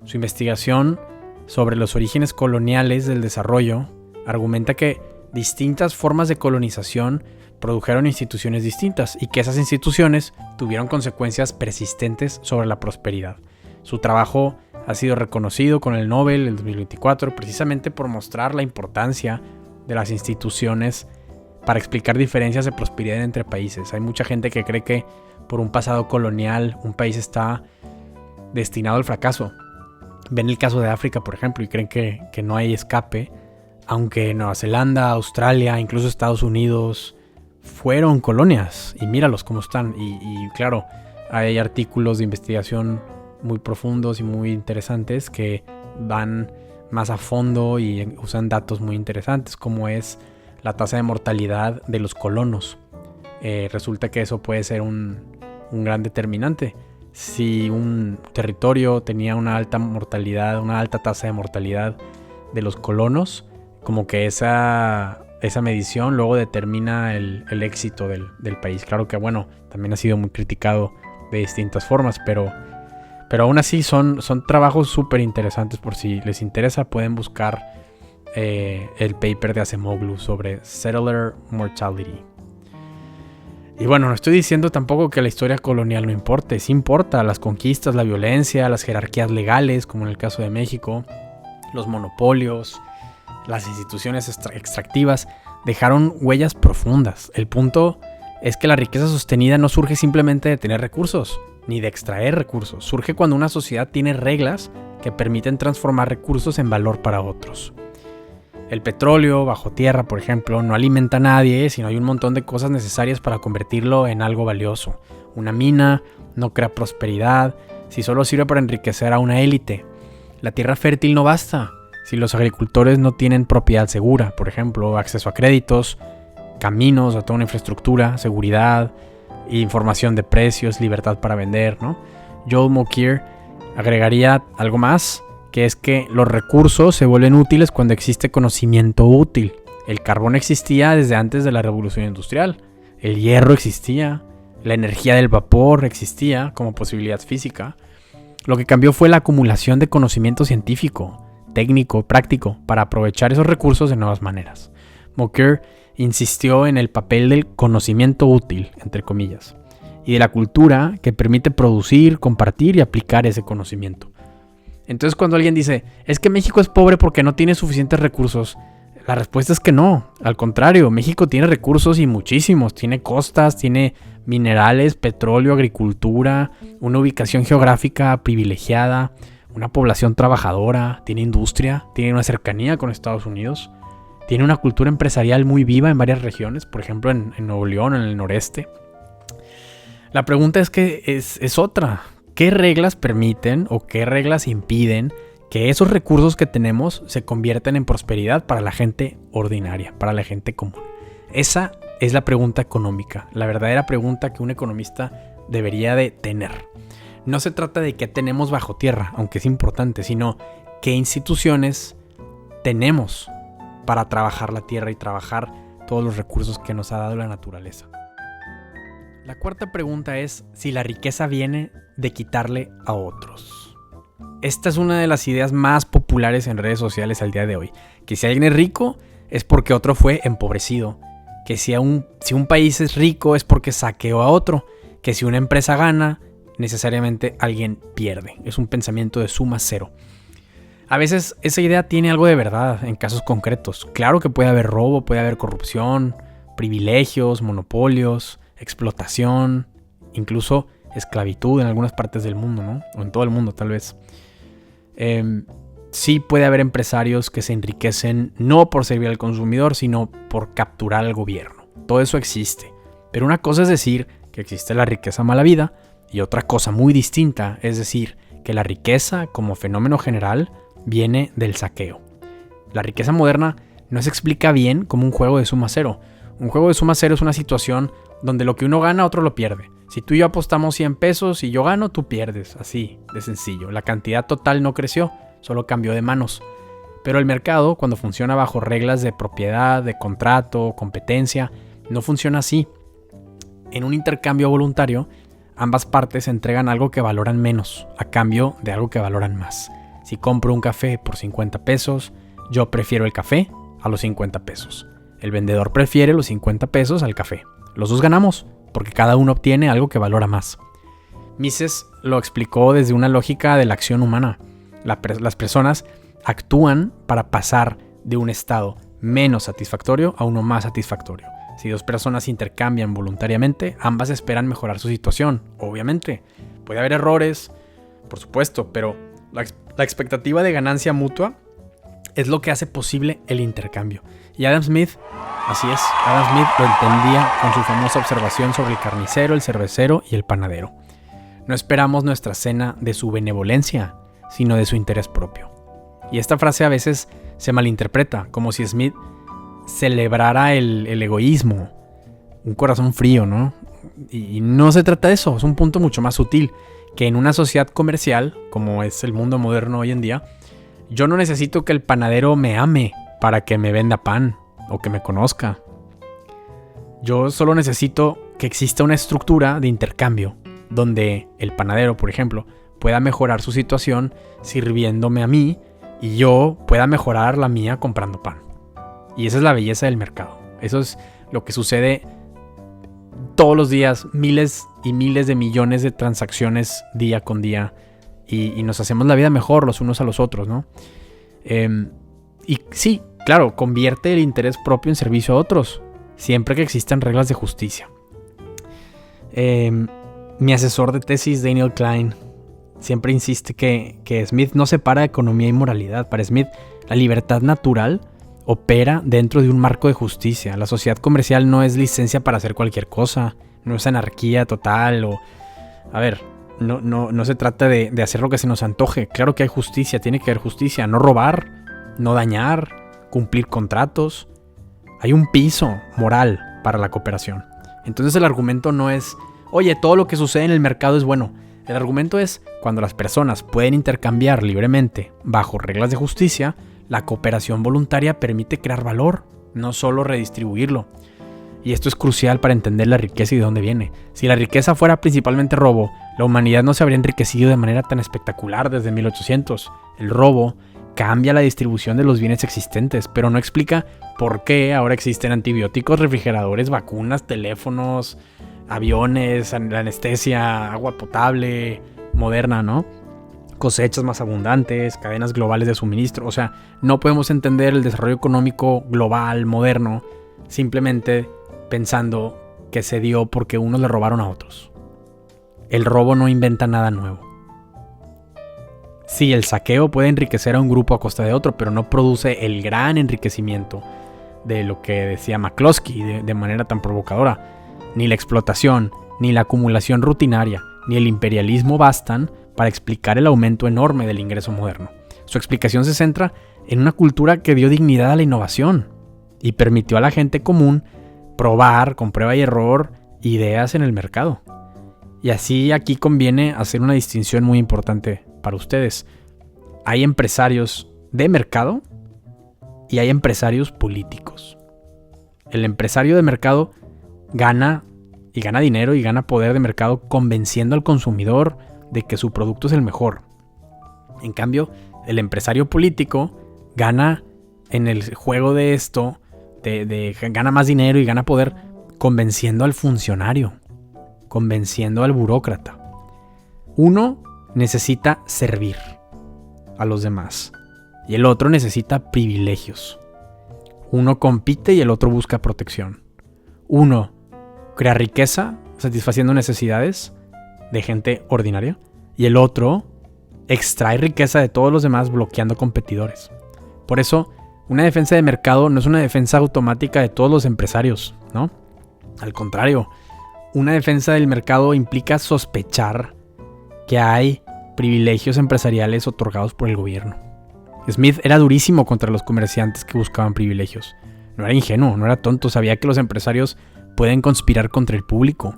S1: Su investigación sobre los orígenes coloniales del desarrollo argumenta que distintas formas de colonización produjeron instituciones distintas y que esas instituciones tuvieron consecuencias persistentes sobre la prosperidad. Su trabajo ha sido reconocido con el Nobel en 2024 precisamente por mostrar la importancia de las instituciones para explicar diferencias de prosperidad entre países. Hay mucha gente que cree que por un pasado colonial un país está destinado al fracaso. Ven el caso de África, por ejemplo, y creen que no hay escape, aunque Nueva Zelanda, Australia, incluso Estados Unidos fueron colonias, y míralos cómo están. Y claro, hay artículos de investigación muy profundos y muy interesantes que van más a fondo y usan datos muy interesantes, como es la tasa de mortalidad de los colonos. Resulta que eso puede ser un gran determinante. Si un territorio tenía una alta mortalidad, una alta tasa de mortalidad de los colonos, como que esa medición luego determina el éxito del país. Claro que bueno, también ha sido muy criticado de distintas formas, pero aún así son trabajos súper interesantes. Por si les interesa, pueden buscar el paper de Acemoglu sobre Settler Mortality. Y bueno, no estoy diciendo tampoco que la historia colonial no importe. Sí importa, las conquistas, la violencia, las jerarquías legales, como en el caso de México, los monopolios, las instituciones extractivas, dejaron huellas profundas. El punto es que la riqueza sostenida no surge simplemente de tener recursos, ni de extraer recursos. Surge cuando una sociedad tiene reglas que permiten transformar recursos en valor para otros. El petróleo bajo tierra, por ejemplo, no alimenta a nadie, sino hay un montón de cosas necesarias para convertirlo en algo valioso. Una mina no crea prosperidad si solo sirve para enriquecer a una élite. La tierra fértil no basta si los agricultores no tienen propiedad segura, por ejemplo, acceso a créditos, caminos, a toda una infraestructura, seguridad, información de precios, libertad para vender, ¿no? Joel Mokyr agregaría algo más, que es que los recursos se vuelven útiles cuando existe conocimiento útil. El carbón existía desde antes de la revolución industrial, el hierro existía, la energía del vapor existía como posibilidad física. Lo que cambió fue la acumulación de conocimiento científico, técnico, práctico, para aprovechar esos recursos de nuevas maneras. Mokyr insistió en el papel del conocimiento útil, entre comillas, y de la cultura que permite producir, compartir y aplicar ese conocimiento. Entonces cuando alguien dice, es que México es pobre porque no tiene suficientes recursos, la respuesta es que no. Al contrario, México tiene recursos y muchísimos. Tiene costas, tiene minerales, petróleo, agricultura, una ubicación geográfica privilegiada, una población trabajadora, tiene industria, tiene una cercanía con Estados Unidos, tiene una cultura empresarial muy viva en varias regiones, por ejemplo en Nuevo León, en el noreste. La pregunta es otra. ¿Qué reglas permiten o qué reglas impiden que esos recursos que tenemos se conviertan en prosperidad para la gente ordinaria, para la gente común? Esa es la pregunta económica, la verdadera pregunta que un economista debería de tener. No se trata de qué tenemos bajo tierra, aunque es importante, sino qué instituciones tenemos para trabajar la tierra y trabajar todos los recursos que nos ha dado la naturaleza. La cuarta pregunta es si la riqueza viene de quitarle a otros. Esta es una de las ideas más populares en redes sociales al día de hoy. Que si alguien es rico es porque otro fue empobrecido. Que si un país es rico es porque saqueó a otro. Que si una empresa gana, necesariamente alguien pierde. Es un pensamiento de suma cero. A veces esa idea tiene algo de verdad en casos concretos. Claro que puede haber robo, puede haber corrupción, privilegios, monopolios, explotación, incluso esclavitud en algunas partes del mundo, ¿no? O en todo el mundo, tal vez. Sí puede haber empresarios que se enriquecen no por servir al consumidor, sino por capturar al gobierno. Todo eso existe. Pero una cosa es decir que existe la riqueza mala vida y otra cosa muy distinta es decir que la riqueza como fenómeno general viene del saqueo. La riqueza moderna no se explica bien como un juego de suma cero. Un juego de suma cero es una situación donde lo que uno gana, otro lo pierde. Si tú y yo apostamos 100 pesos y yo gano, tú pierdes. Así de sencillo. La cantidad total no creció, solo cambió de manos. Pero el mercado, cuando funciona bajo reglas de propiedad, de contrato, competencia, no funciona así. En un intercambio voluntario, ambas partes entregan algo que valoran menos, a cambio de algo que valoran más. Si compro un café por 50 pesos, yo prefiero el café a los 50 pesos. El vendedor prefiere los 50 pesos al café. Los dos ganamos, porque cada uno obtiene algo que valora más. Mises lo explicó desde una lógica de la acción humana. Las personas actúan para pasar de un estado menos satisfactorio a uno más satisfactorio. Si dos personas intercambian voluntariamente, ambas esperan mejorar su situación. Obviamente, puede haber errores, por supuesto, pero la expectativa de ganancia mutua es lo que hace posible el intercambio. Y Adam Smith, así es, Adam Smith lo entendía con su famosa observación sobre el carnicero, el cervecero y el panadero. No esperamos nuestra cena de su benevolencia, sino de su interés propio. Y esta frase a veces se malinterpreta, como si Smith celebrara el egoísmo, un corazón frío, ¿no? Y no se trata de eso, es un punto mucho más sutil, que en una sociedad comercial, como es el mundo moderno hoy en día, yo no necesito que el panadero me ame para que me venda pan o que me conozca. Yo solo necesito que exista una estructura de intercambio donde el panadero, por ejemplo, pueda mejorar su situación sirviéndome a mí y yo pueda mejorar la mía comprando pan. Y esa es la belleza del mercado. Eso es lo que sucede todos los días, miles y miles de millones de transacciones día con día y nos hacemos la vida mejor los unos a los otros, ¿no? Y sí, claro, convierte el interés propio en servicio a otros, siempre que existan reglas de justicia. Mi asesor de tesis, Daniel Klein, siempre insiste que Smith no separa economía y moralidad. Para Smith, la libertad natural opera dentro de un marco de justicia. La sociedad comercial no es licencia para hacer cualquier cosa, no es anarquía total o... A ver, no se trata de hacer lo que se nos antoje. Claro que hay justicia, tiene que haber justicia. No robar, no dañar, cumplir contratos. Hay un piso moral para la cooperación. Entonces el argumento no es, oye, todo lo que sucede en el mercado es bueno. El argumento es, cuando las personas pueden intercambiar libremente bajo reglas de justicia, la cooperación voluntaria permite crear valor, no solo redistribuirlo. Y esto es crucial para entender la riqueza y de dónde viene. Si la riqueza fuera principalmente robo, la humanidad no se habría enriquecido de manera tan espectacular desde 1800. El robo cambia la distribución de los bienes existentes, pero no explica por qué ahora existen antibióticos, refrigeradores, vacunas, teléfonos, aviones, anestesia, agua potable, moderna, ¿no? Cosechas más abundantes, cadenas globales de suministro. O sea, no podemos entender el desarrollo económico global, moderno, simplemente pensando que se dio porque unos le robaron a otros. El robo no inventa nada nuevo. Sí, el saqueo puede enriquecer a un grupo a costa de otro, pero no produce el gran enriquecimiento de lo que decía McCloskey de manera tan provocadora. Ni la explotación, ni la acumulación rutinaria, ni el imperialismo bastan para explicar el aumento enorme del ingreso moderno. Su explicación se centra en una cultura que dio dignidad a la innovación y permitió a la gente común probar con prueba y error ideas en el mercado. Y así aquí conviene hacer una distinción muy importante para ustedes. Hay empresarios de mercado y hay empresarios políticos. El empresario de mercado gana dinero y gana poder de mercado convenciendo al consumidor de que su producto es el mejor. En cambio, el empresario político gana en el juego de esto, gana más dinero y gana poder convenciendo al funcionario, convenciendo al burócrata. Uno necesita servir a los demás y el otro necesita privilegios. Uno compite y el otro busca protección. Uno crea riqueza satisfaciendo necesidades de gente ordinaria y el otro extrae riqueza de todos los demás bloqueando competidores. Por eso, una defensa de mercado no es una defensa automática de todos los empresarios, ¿no? Al contrario, una defensa del mercado implica sospechar que hay privilegios empresariales otorgados por el gobierno. Smith era durísimo contra los comerciantes que buscaban privilegios. No era ingenuo, no era tonto, sabía que los empresarios pueden conspirar contra el público.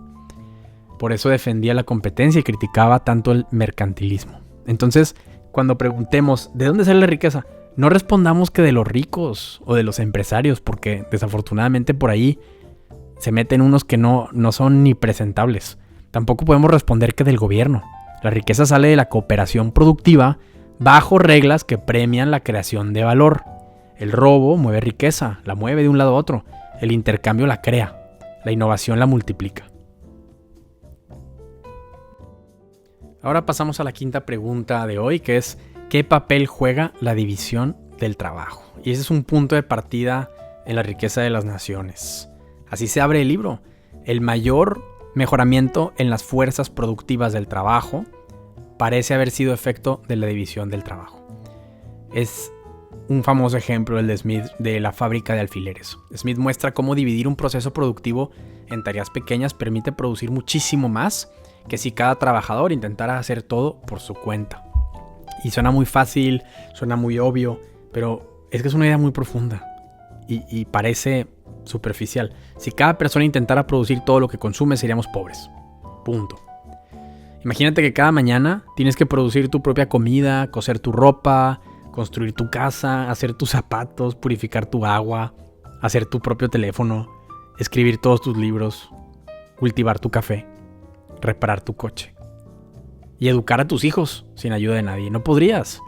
S1: Por eso defendía la competencia y criticaba tanto el mercantilismo. Entonces, cuando preguntemos ¿de dónde sale la riqueza?, no respondamos que de los ricos o de los empresarios, porque desafortunadamente por ahí se meten unos que no son ni presentables. Tampoco podemos responder que del gobierno. La riqueza sale de la cooperación productiva bajo reglas que premian la creación de valor. El robo mueve riqueza, la mueve de un lado a otro. El intercambio la crea, la innovación la multiplica. Ahora pasamos a la quinta pregunta de hoy, que es ¿qué papel juega la división del trabajo? Y ese es un punto de partida en la riqueza de las naciones. Así se abre el libro. El mayor mejoramiento en las fuerzas productivas del trabajo parece haber sido efecto de la división del trabajo. Es un famoso ejemplo el de Smith de la fábrica de alfileres. Smith muestra cómo dividir un proceso productivo en tareas pequeñas permite producir muchísimo más que si cada trabajador intentara hacer todo por su cuenta. Y suena muy fácil, suena muy obvio, pero es que es una idea muy profunda y parece superficial. Si cada persona intentara producir todo lo que consume, seríamos pobres. Punto. Imagínate que cada mañana tienes que producir tu propia comida, coser tu ropa, construir tu casa, hacer tus zapatos, purificar tu agua, hacer tu propio teléfono, escribir todos tus libros, cultivar tu café, reparar tu coche y educar a tus hijos sin ayuda de nadie. No podrías.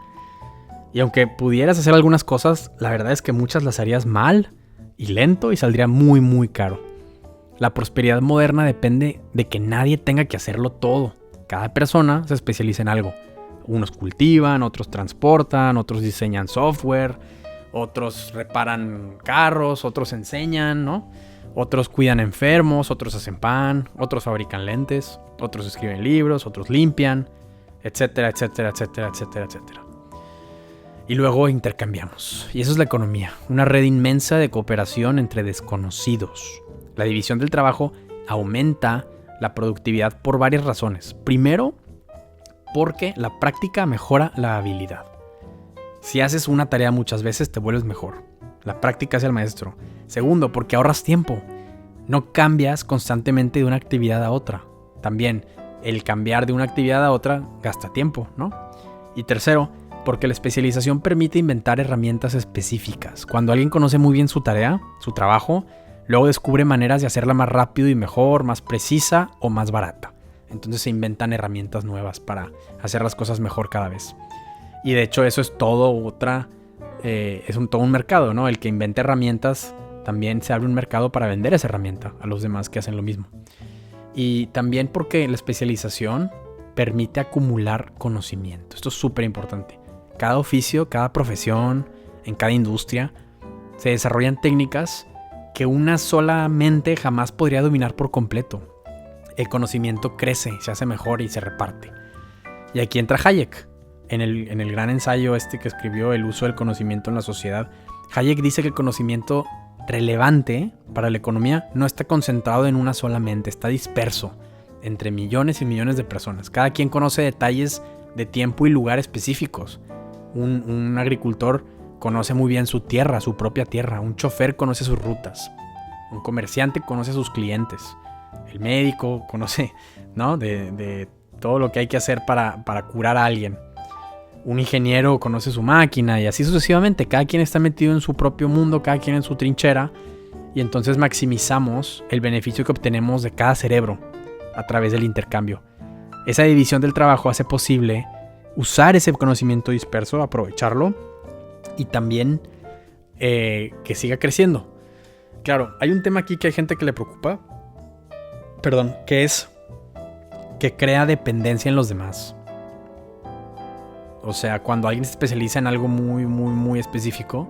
S1: Y aunque pudieras hacer algunas cosas, la verdad es que muchas las harías mal y lento y saldría muy muy caro. La prosperidad moderna depende de que nadie tenga que hacerlo todo. Cada persona se especializa en algo. Unos cultivan, otros transportan, otros diseñan software, otros reparan carros, otros enseñan, ¿no? Otros cuidan enfermos, otros hacen pan, otros fabrican lentes, otros escriben libros, otros limpian, etcétera, etcétera, etcétera, etcétera, etcétera. Y luego intercambiamos. Y eso es la economía, una red inmensa de cooperación entre desconocidos. La división del trabajo aumenta la productividad por varias razones. Primero, porque la práctica mejora la habilidad. Si haces una tarea muchas veces, te vuelves mejor. La práctica es el maestro. Segundo, porque ahorras tiempo. No cambias constantemente de una actividad a otra. También, el cambiar de una actividad a otra gasta tiempo, ¿no? Y tercero, porque la especialización permite inventar herramientas específicas. Cuando alguien conoce muy bien su tarea, su trabajo, luego descubre maneras de hacerla más rápido y mejor, más precisa o más barata. Entonces se inventan herramientas nuevas para hacer las cosas mejor cada vez. Y de hecho eso es todo todo un mercado, ¿no? El que inventa herramientas, también se abre un mercado para vender esa herramienta a los demás que hacen lo mismo. Y también porque la especialización permite acumular conocimiento. Esto es súper importante. Cada oficio, cada profesión, en cada industria, se desarrollan técnicas que una sola mente jamás podría dominar por completo. El conocimiento crece, se hace mejor y se reparte. Y aquí entra Hayek. En el gran ensayo que escribió, El uso del conocimiento en la sociedad, Hayek dice que el conocimiento relevante para la economía no está concentrado en una sola mente, está disperso entre millones y millones de personas. Cada quien conoce detalles de tiempo y lugar específicos. Un agricultor conoce muy bien su tierra, su propia tierra. Un chofer conoce sus rutas. Un comerciante conoce a sus clientes. El médico conoce, ¿no? de todo lo que hay que hacer para curar a alguien. un ingeniero conoce su máquina y así sucesivamente. Cada quien está metido en su propio mundo, cada quien en su trinchera, y entonces maximizamos el beneficio que obtenemos de cada cerebro a través del intercambio. Esa división del trabajo hace posible usar ese conocimiento disperso, aprovecharlo y también que siga creciendo. Claro, hay un tema aquí que hay gente que le preocupa, que es que crea dependencia en los demás. O sea, cuando alguien se especializa en algo muy, muy, muy específico,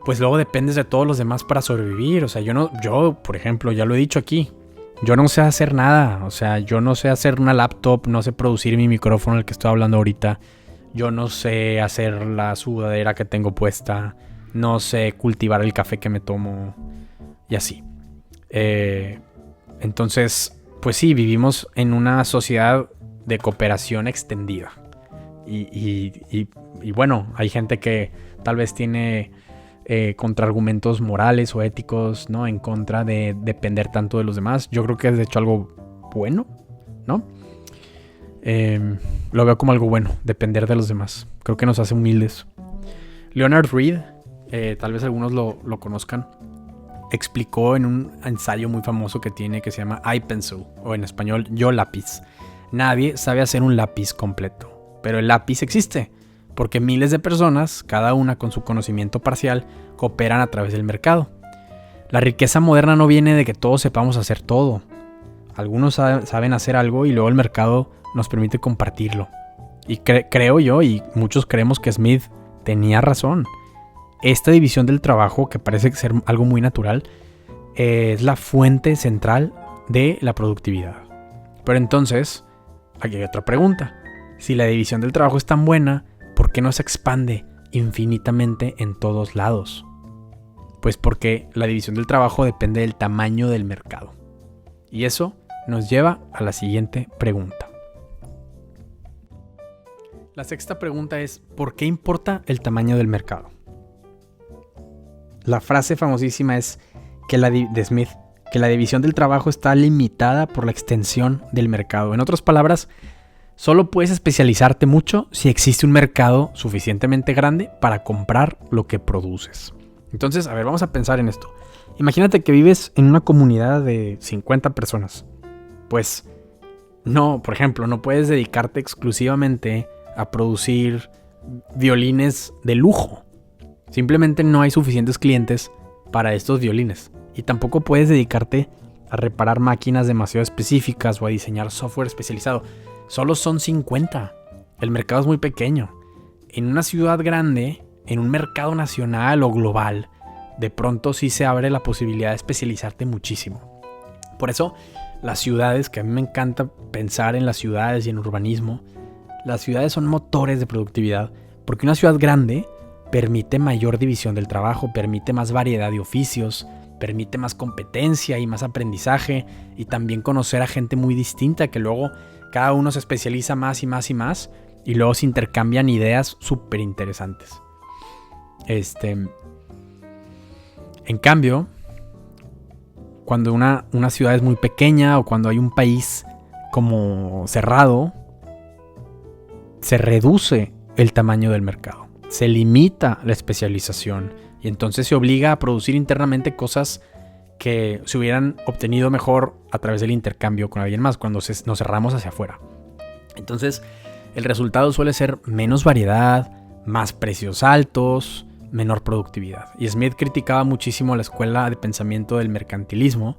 S1: pues luego dependes de todos los demás para sobrevivir. O sea, yo, por ejemplo, ya lo he dicho aquí, yo no sé hacer nada. O sea, yo no sé hacer una laptop, no sé producir mi micrófono el que estoy hablando ahorita. Yo no sé hacer la sudadera que tengo puesta. No sé cultivar el café que me tomo. Y así. Entonces, pues sí, vivimos en una sociedad de cooperación extendida. Y bueno, hay gente que tal vez tiene contraargumentos morales o éticos, ¿no? En contra de depender tanto de los demás. Yo creo que es de hecho algo bueno, ¿no? Lo veo como algo bueno, depender de los demás. Creo que nos hace humildes. Leonard Reed, tal vez algunos lo conozcan, explicó en un ensayo muy famoso que tiene que se llama iPencil, o en español Yo Lápiz. Nadie sabe hacer un lápiz completo. Pero el lápiz existe, porque miles de personas, cada una con su conocimiento parcial, cooperan a través del mercado. La riqueza moderna no viene de que todos sepamos hacer todo. Algunos saben hacer algo y luego el mercado nos permite compartirlo. Y creo yo, y muchos creemos que Smith tenía razón. Esta división del trabajo, que parece ser algo muy natural, es la fuente central de la productividad. Pero entonces, aquí hay otra pregunta. Si la división del trabajo es tan buena, ¿por qué no se expande infinitamente en todos lados? Pues porque la división del trabajo depende del tamaño del mercado. Y eso nos lleva a la siguiente pregunta. La sexta pregunta es, ¿por qué importa el tamaño del mercado? La frase famosísima es de Smith, que la división del trabajo está limitada por la extensión del mercado. En otras palabras, solo puedes especializarte mucho si existe un mercado suficientemente grande para comprar lo que produces. Entonces, a ver, vamos a pensar en esto. Imagínate que vives en una comunidad de 50 personas. Pues, no, por ejemplo, no puedes dedicarte exclusivamente a producir violines de lujo. Simplemente no hay suficientes clientes para estos violines. Y tampoco puedes dedicarte a reparar máquinas demasiado específicas o a diseñar software especializado. Solo son 50. El mercado es muy pequeño. En una ciudad grande, en un mercado nacional o global, de pronto sí se abre la posibilidad de especializarte muchísimo. Por eso, las ciudades, que a mí me encanta pensar en las ciudades y en urbanismo, las ciudades son motores de productividad, porque una ciudad grande permite mayor división del trabajo, permite más variedad de oficios, permite más competencia y más aprendizaje, y también conocer a gente muy distinta que luego cada uno se especializa más y más y más, y luego se intercambian ideas súper interesantes. En cambio, cuando una ciudad es muy pequeña o cuando hay un país como cerrado, se reduce el tamaño del mercado, se limita la especialización y entonces se obliga a producir internamente cosas que se hubieran obtenido mejor a través del intercambio con alguien más cuando nos cerramos hacia afuera. Entonces, el resultado suele ser menos variedad, más precios altos, menor productividad. Y Smith criticaba muchísimo la escuela de pensamiento del mercantilismo,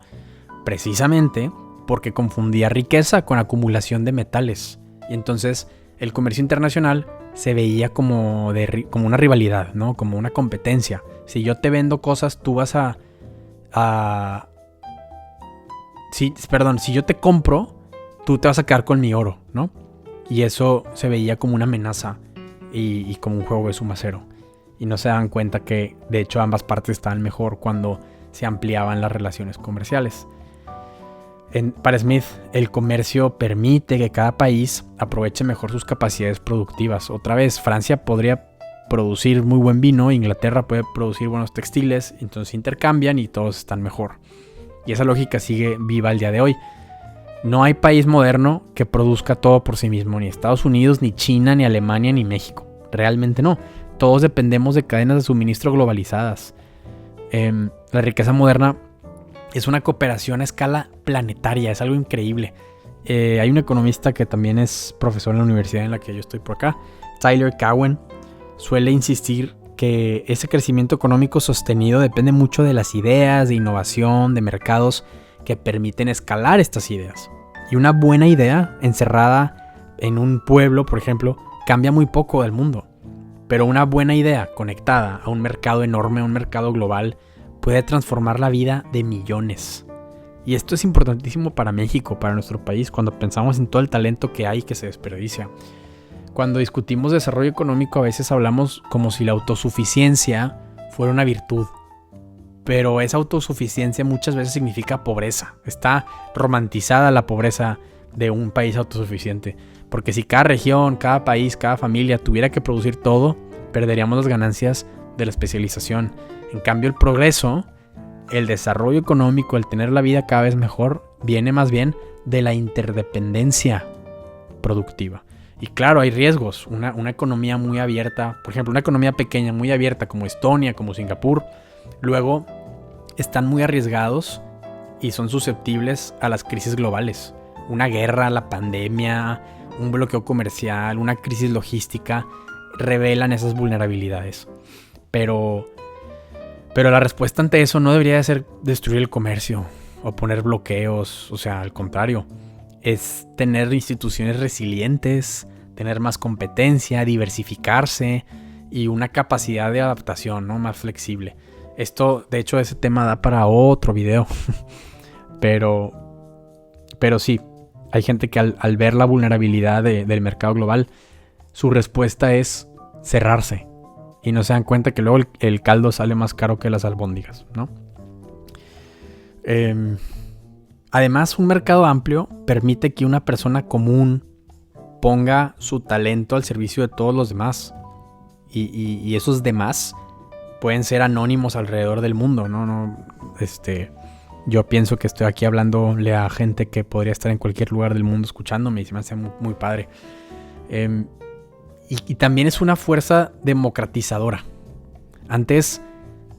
S1: precisamente porque confundía riqueza con acumulación de metales. Y entonces el comercio internacional se veía como una rivalidad, ¿no? Como una competencia. Si yo te vendo cosas, tú vas si yo te compro, tú te vas a quedar con mi oro, ¿no? Y eso se veía como una amenaza y como un juego de suma cero. Y no se dan cuenta que, de hecho, ambas partes estaban mejor cuando se ampliaban las relaciones comerciales. Para Smith, el comercio permite que cada país aproveche mejor sus capacidades productivas. Otra vez, Francia podría producir muy buen vino, Inglaterra puede producir buenos textiles, entonces intercambian y todos están mejor. Y esa lógica sigue viva al día de hoy. No hay país moderno que produzca todo por sí mismo, ni Estados Unidos, ni China, ni Alemania, ni México. Realmente no. Todos dependemos de cadenas de suministro globalizadas. La riqueza moderna es una cooperación a escala planetaria, es algo increíble. Hay un economista que también es profesor en la universidad en la que yo estoy por acá, Tyler Cowen, suele insistir que ese crecimiento económico sostenido depende mucho de las ideas, de innovación, de mercados que permiten escalar estas ideas. Y una buena idea encerrada en un pueblo, por ejemplo, cambia muy poco del mundo. Pero una buena idea conectada a un mercado enorme, a un mercado global, puede transformar la vida de millones. Y esto es importantísimo para México, para nuestro país, cuando pensamos en todo el talento que hay que se desperdicia. Cuando discutimos desarrollo económico, a veces hablamos como si la autosuficiencia fuera una virtud. Pero esa autosuficiencia muchas veces significa pobreza. Está romantizada la pobreza de un país autosuficiente. Porque si cada región, cada país, cada familia tuviera que producir todo, perderíamos las ganancias de la especialización. En cambio, el progreso, el desarrollo económico, el tener la vida cada vez mejor, viene más bien de la interdependencia productiva. Y claro, hay riesgos. Una economía muy abierta, por ejemplo, una economía pequeña muy abierta como Estonia, como Singapur, luego están muy arriesgados y son susceptibles a las crisis globales. Una guerra, la pandemia, un bloqueo comercial, una crisis logística revelan esas vulnerabilidades. Pero la respuesta ante eso no debería de ser destruir el comercio o poner bloqueos. O sea, al contrario, es tener instituciones resilientes, tener más competencia, diversificarse y una capacidad de adaptación, ¿no?, más flexible. Esto, de hecho, ese tema da para otro video. Pero sí, hay gente que al ver la vulnerabilidad del mercado global, su respuesta es cerrarse. Y no se dan cuenta que luego el caldo sale más caro que las albóndigas, ¿no? Además, un mercado amplio permite que una persona común ponga su talento al servicio de todos los demás. Y esos demás pueden ser anónimos alrededor del mundo, ¿no? Yo pienso que estoy aquí hablándole a gente que podría estar en cualquier lugar del mundo escuchándome y se me hace muy, muy padre. Y también es una fuerza democratizadora. Antes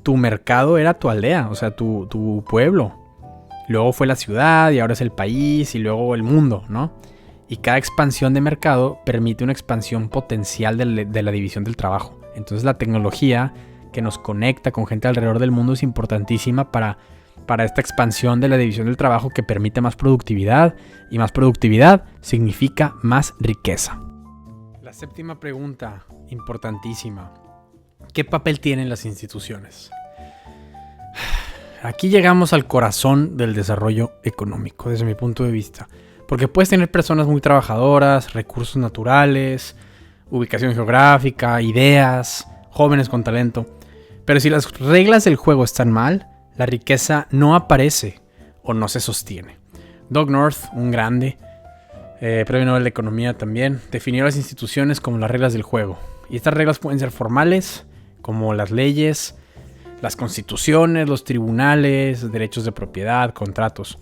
S1: tu mercado era tu aldea, o sea, tu pueblo. Luego fue la ciudad y ahora es el país y luego el mundo, ¿no? Y cada expansión de mercado permite una expansión potencial de la división del trabajo. Entonces la tecnología que nos conecta con gente alrededor del mundo es importantísima para esta expansión de la división del trabajo que permite más productividad. Y más productividad significa más riqueza. La séptima pregunta, importantísima. ¿Qué papel tienen las instituciones? Aquí llegamos al corazón del desarrollo económico, desde mi punto de vista. Porque puedes tener personas muy trabajadoras, recursos naturales, ubicación geográfica, ideas, jóvenes con talento. Pero si las reglas del juego están mal, la riqueza no aparece o no se sostiene. Doug North, un grande, premio Nobel de Economía también, definió las instituciones como las reglas del juego. Y estas reglas pueden ser formales, como las leyes, las constituciones, los tribunales, derechos de propiedad, contratos.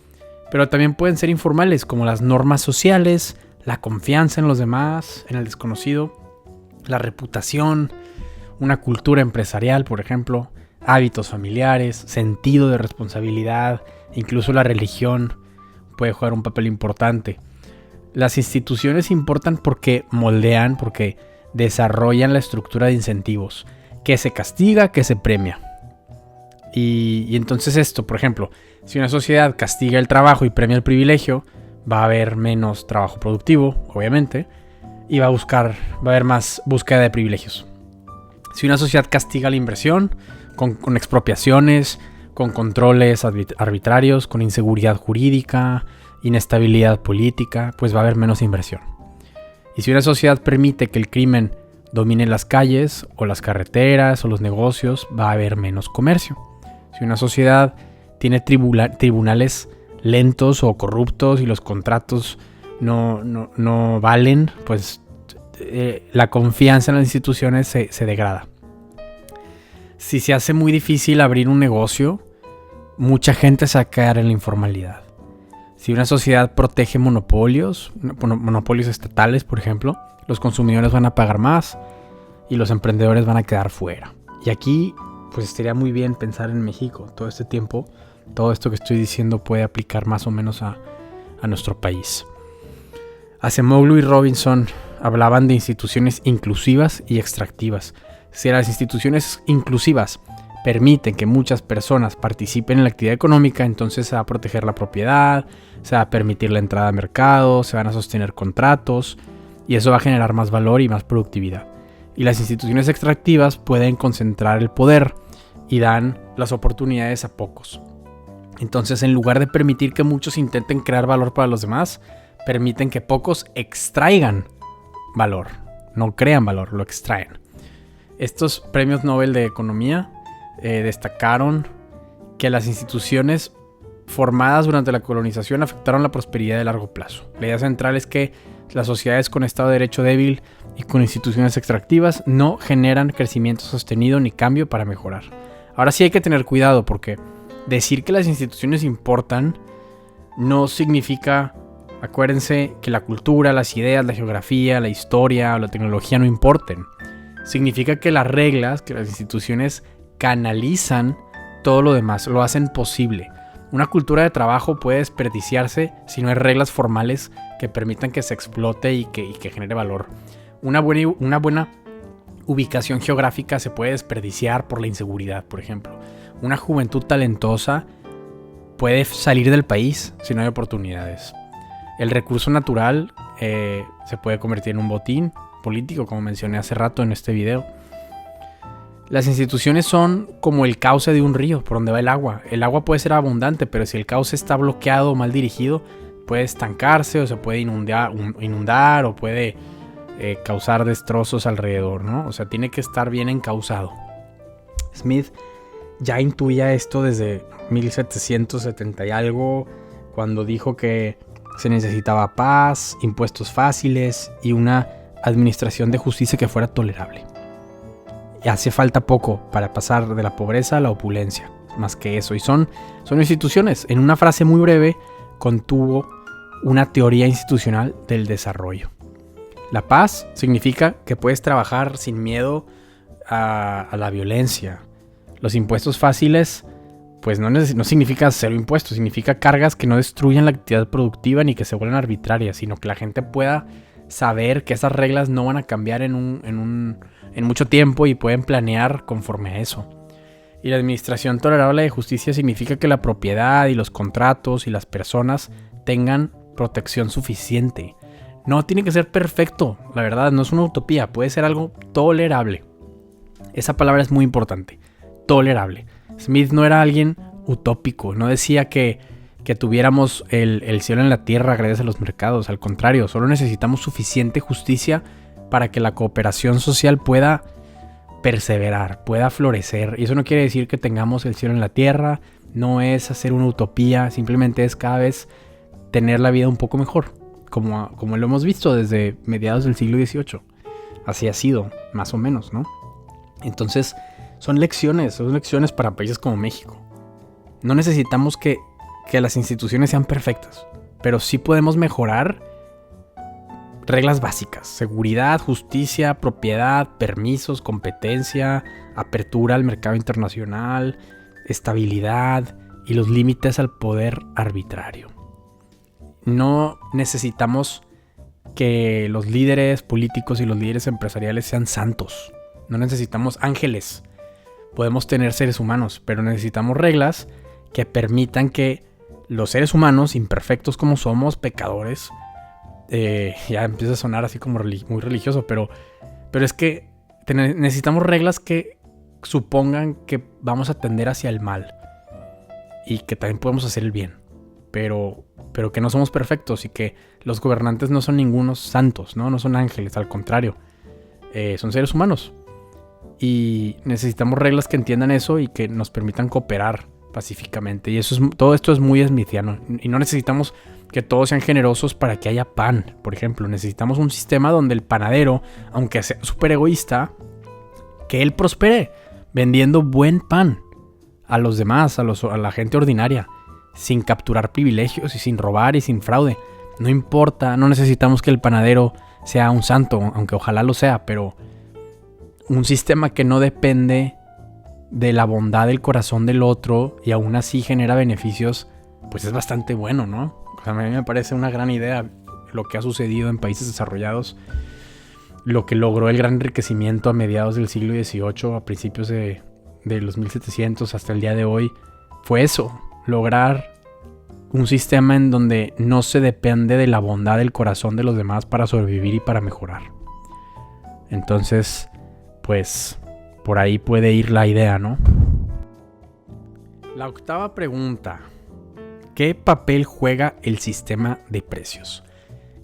S1: Pero también pueden ser informales, como las normas sociales, la confianza en los demás, en el desconocido, la reputación, una cultura empresarial, por ejemplo, hábitos familiares, sentido de responsabilidad, incluso la religión puede jugar un papel importante. Las instituciones importan porque moldean, porque desarrollan la estructura de incentivos, que se castiga, que se premia. Y entonces esto, por ejemplo, si una sociedad castiga el trabajo y premia el privilegio, va a haber menos trabajo productivo, obviamente, y va a haber más búsqueda de privilegios. Si una sociedad castiga la inversión, con expropiaciones, con controles arbitrarios, con inseguridad jurídica, inestabilidad política, pues va a haber menos inversión. Y si una sociedad permite que el crimen domine las calles, o las carreteras, o los negocios, va a haber menos comercio. Si una sociedad tiene tribunales lentos o corruptos y los contratos no valen, pues la confianza en las instituciones se degrada. Si se hace muy difícil abrir un negocio, mucha gente se va a quedar en la informalidad. Si una sociedad protege monopolios estatales, por ejemplo, los consumidores van a pagar más y los emprendedores van a quedar fuera. Y aquí, pues estaría muy bien pensar en México. Todo este tiempo, todo esto que estoy diciendo puede aplicar más o menos a nuestro país. Acemoglu y Robinson hablaban de instituciones inclusivas y extractivas. Si las instituciones inclusivas permiten que muchas personas participen en la actividad económica, entonces se va a proteger la propiedad, se va a permitir la entrada a mercado, se van a sostener contratos y eso va a generar más valor y más productividad. Y las instituciones extractivas pueden concentrar el poder y dan las oportunidades a pocos. Entonces, en lugar de permitir que muchos intenten crear valor para los demás, permiten que pocos extraigan valor. No crean valor, lo extraen. Estos premios Nobel de Economía destacaron que las instituciones formadas durante la colonización afectaron la prosperidad de largo plazo. La idea central es que las sociedades con Estado de Derecho débil y con instituciones extractivas no generan crecimiento sostenido ni cambio para mejorar. Ahora sí hay que tener cuidado porque decir que las instituciones importan no significa, acuérdense, que la cultura, las ideas, la geografía, la historia o la tecnología no importen. Significa que las reglas, que las instituciones canalizan todo lo demás, lo hacen posible. Una cultura de trabajo puede desperdiciarse si no hay reglas formales que permitan que se explote y que genere valor. Una buena ubicación geográfica se puede desperdiciar por la inseguridad, por ejemplo. Una juventud talentosa puede salir del país si no hay oportunidades. El recurso natural se puede convertir en un botín político, como mencioné hace rato en este video. Las instituciones son como el cauce de un río por donde va el agua. El agua puede ser abundante, pero si el cauce está bloqueado o mal dirigido, puede estancarse o se puede inundar o puede causar destrozos alrededor, ¿no? O sea, tiene que estar bien encauzado. Smith ya intuía esto desde 1770 y algo, cuando dijo que se necesitaba paz, impuestos fáciles y una administración de justicia que fuera tolerable. Y hace falta poco para pasar de la pobreza a la opulencia, más que eso. Y son instituciones. En una frase muy breve contuvo una teoría institucional del desarrollo. La paz significa que puedes trabajar sin miedo a la violencia. Los impuestos fáciles, pues no significa cero impuestos, significa cargas que no destruyan la actividad productiva ni que se vuelvan arbitrarias, sino que la gente pueda saber que esas reglas no van a cambiar en mucho tiempo y pueden planear conforme a eso. Y la administración tolerable de justicia significa que la propiedad y los contratos y las personas tengan protección suficiente. No tiene que ser perfecto, la verdad, no es una utopía, puede ser algo tolerable. Esa palabra es muy importante, tolerable. Smith no era alguien utópico, no decía que tuviéramos el cielo en la tierra gracias a los mercados, al contrario, solo necesitamos suficiente justicia para que la cooperación social pueda perseverar, pueda florecer. Y eso no quiere decir que tengamos el cielo en la tierra, no es hacer una utopía, simplemente es cada vez tener la vida un poco mejor, como lo hemos visto desde mediados del siglo XVIII. Así ha sido, más o menos, ¿no? Entonces, son lecciones para países como México. No necesitamos que las instituciones sean perfectas, pero sí podemos mejorar reglas básicas: seguridad, justicia, propiedad, permisos, competencia, apertura al mercado internacional, estabilidad y los límites al poder arbitrario. No necesitamos que los líderes políticos y los líderes empresariales sean santos. No necesitamos ángeles. Podemos tener seres humanos, pero necesitamos reglas que permitan que los seres humanos, imperfectos como somos, pecadores, ya empieza a sonar así como muy religioso, pero es que necesitamos reglas que supongan que vamos a tender hacia el mal y que también podemos hacer el bien, pero que no somos perfectos y que los gobernantes no son ningunos santos, no son ángeles, al contrario, son seres humanos. Y necesitamos reglas que entiendan eso y que nos permitan cooperar pacíficamente. Y todo esto es muy smithiano. Y no necesitamos que todos sean generosos para que haya pan, por ejemplo. Necesitamos un sistema donde el panadero, aunque sea súper egoísta, que él prospere vendiendo buen pan a los demás, a la gente ordinaria. sin capturar privilegios y sin robar y sin fraude. No importa, no necesitamos que el panadero sea un santo, aunque ojalá lo sea, pero un sistema que no depende de la bondad del corazón del otro y aún así genera beneficios, pues es bastante bueno, ¿no? O sea, a mí me parece una gran idea lo que ha sucedido en países desarrollados, lo que logró el gran enriquecimiento a mediados del siglo XVIII, a principios de los 1700 hasta el día de hoy, fue eso, lograr un sistema en donde no se depende de la bondad del corazón de los demás para sobrevivir y para mejorar. Entonces, pues, por ahí puede ir la idea, ¿no? La octava pregunta: ¿qué papel juega el sistema de precios?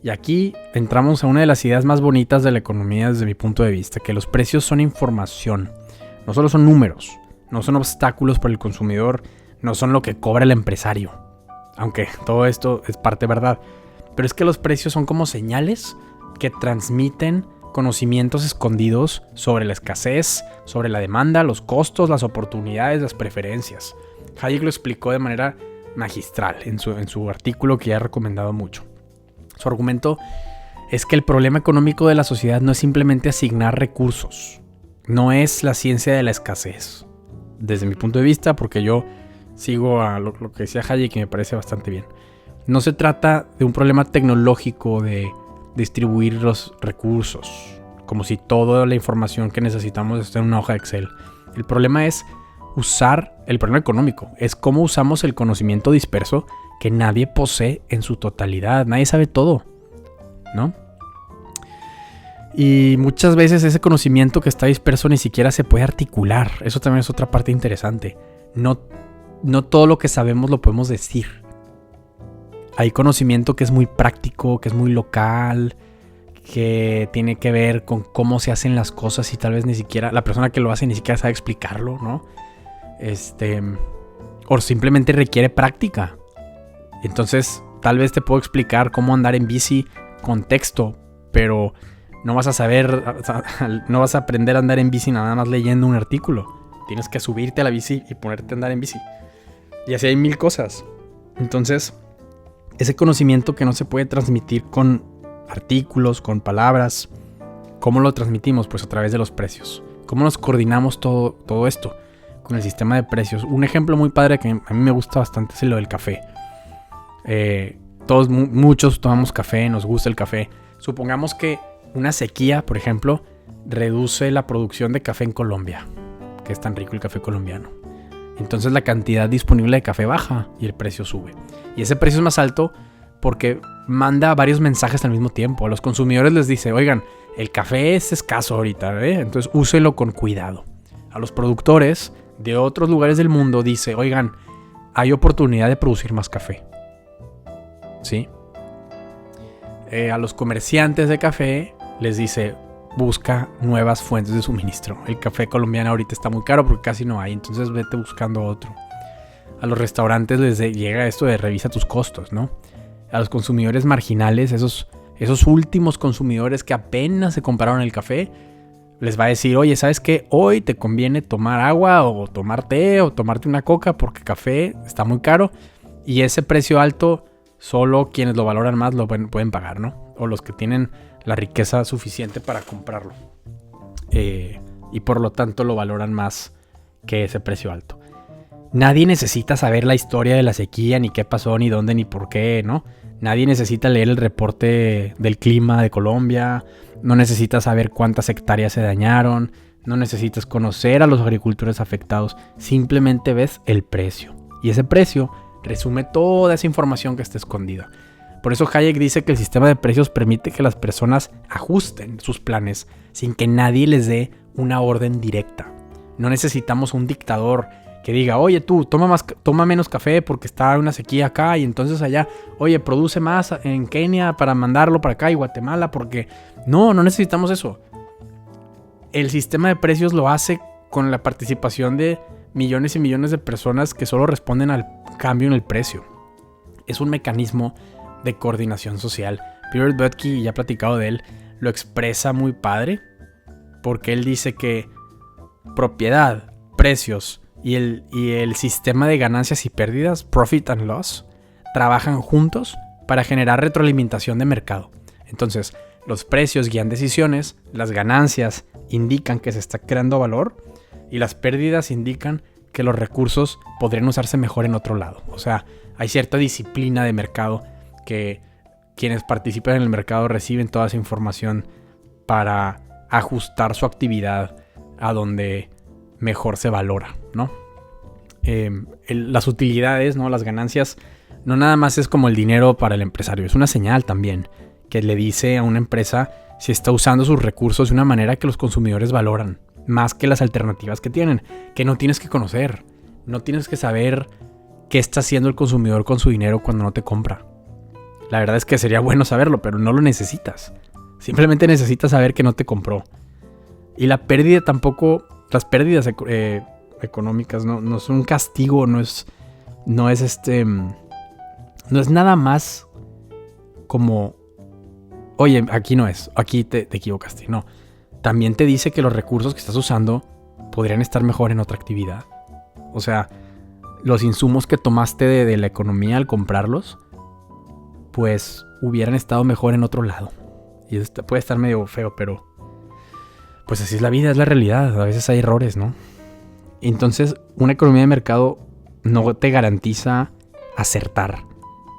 S1: Y aquí entramos a una de las ideas más bonitas de la economía desde mi punto de vista, que los precios son información, no solo son números, no son obstáculos para el consumidor, no son lo que cobra el empresario, aunque todo esto es parte verdad, pero es que los precios son como señales que transmiten conocimientos escondidos sobre la escasez, sobre la demanda, los costos, las oportunidades, las preferencias. Hayek lo explicó de manera magistral en su artículo que ya he recomendado mucho. Su argumento es que el problema económico de la sociedad no es simplemente asignar recursos, no es la ciencia de la escasez. Desde mi punto de vista, porque yo sigo a lo que decía Hayek y me parece bastante bien. No se trata de un problema tecnológico de distribuir los recursos, como si toda la información que necesitamos esté en una hoja de Excel. El problema es el problema económico, es cómo usamos el conocimiento disperso que nadie posee en su totalidad. Nadie sabe todo, ¿no? Y muchas veces ese conocimiento que está disperso ni siquiera se puede articular. Eso también es otra parte interesante. No todo lo que sabemos lo podemos decir. Hay conocimiento que es muy práctico, que es muy local, que tiene que ver con cómo se hacen las cosas y tal vez ni siquiera la persona que lo hace ni siquiera sabe explicarlo, ¿no? O simplemente requiere práctica. Entonces, tal vez te puedo explicar cómo andar en bici con texto, pero no vas a aprender a andar en bici nada más leyendo un artículo. Tienes que subirte a la bici y ponerte a andar en bici. Y así hay mil cosas. Entonces, ese conocimiento que no se puede transmitir con artículos, con palabras, ¿cómo lo transmitimos? Pues a través de los precios. ¿Cómo nos coordinamos todo esto con el sistema de precios? Un ejemplo muy padre que a mí me gusta bastante es lo del café. Muchos tomamos café, nos gusta el café. Supongamos que una sequía, por ejemplo, reduce la producción de café en Colombia, que es tan rico el café colombiano. Entonces la cantidad disponible de café baja y el precio sube. Y ese precio es más alto porque manda varios mensajes al mismo tiempo. A los consumidores les dice, oigan, el café es escaso ahorita, entonces úselo con cuidado. A los productores de otros lugares del mundo dice, oigan, hay oportunidad de producir más café. ¿Sí? A los comerciantes de café les dice, busca nuevas fuentes de suministro. El café colombiano ahorita está muy caro porque casi no hay, entonces vete buscando otro. A los restaurantes les llega esto de revisa tus costos, ¿no? A los consumidores marginales, esos últimos consumidores que apenas se compraron el café, les va a decir, oye, ¿sabes qué? Hoy te conviene tomar agua o tomar té o tomarte una coca porque café está muy caro y ese precio alto solo quienes lo valoran más lo pueden pagar, ¿no? O los que tienen la riqueza suficiente para comprarlo. Y por lo tanto lo valoran más que ese precio alto. Nadie necesita saber la historia de la sequía, ni qué pasó, ni dónde, ni por qué, ¿no? Nadie necesita leer el reporte del clima de Colombia. No necesitas saber cuántas hectáreas se dañaron. No necesitas conocer a los agricultores afectados. Simplemente ves el precio. Y ese precio resume toda esa información que está escondida. Por eso Hayek dice que el sistema de precios permite que las personas ajusten sus planes sin que nadie les dé una orden directa. No necesitamos un dictador que diga, oye tú, toma menos café porque está una sequía acá y entonces allá, oye, produce más en Kenia para mandarlo para acá y Guatemala porque... No necesitamos eso. El sistema de precios lo hace con la participación de millones y millones de personas que solo responden al cambio en el precio. Es un mecanismo de coordinación social. Peter Boettke, ya he platicado de él, lo expresa muy padre porque él dice que propiedad, precios y el sistema de ganancias y pérdidas, profit and loss, trabajan juntos para generar retroalimentación de mercado. Entonces, los precios guían decisiones, las ganancias indican que se está creando valor y las pérdidas indican que los recursos podrían usarse mejor en otro lado. O sea, hay cierta disciplina de mercado que quienes participan en el mercado reciben toda esa información para ajustar su actividad a donde mejor se valora, ¿no? Las utilidades, ¿no? Las ganancias, no nada más es como el dinero para el empresario, es una señal también que le dice a una empresa si está usando sus recursos de una manera que los consumidores valoran, más que las alternativas que tienen, que no tienes que conocer, no tienes que saber qué está haciendo el consumidor con su dinero cuando no te compra. La verdad es que sería bueno saberlo, pero no lo necesitas. Simplemente necesitas saber que no te compró. Y la pérdida tampoco, las pérdidas económicas no son un castigo, no es nada más como, oye, aquí no es, aquí te equivocaste. No, también te dice que los recursos que estás usando podrían estar mejor en otra actividad. O sea, los insumos que tomaste de la economía al comprarlos, pues hubieran estado mejor en otro lado. Y esto puede estar medio feo, pero pues así es la vida, es la realidad. A veces hay errores, ¿no? Entonces, una economía de mercado no te garantiza acertar.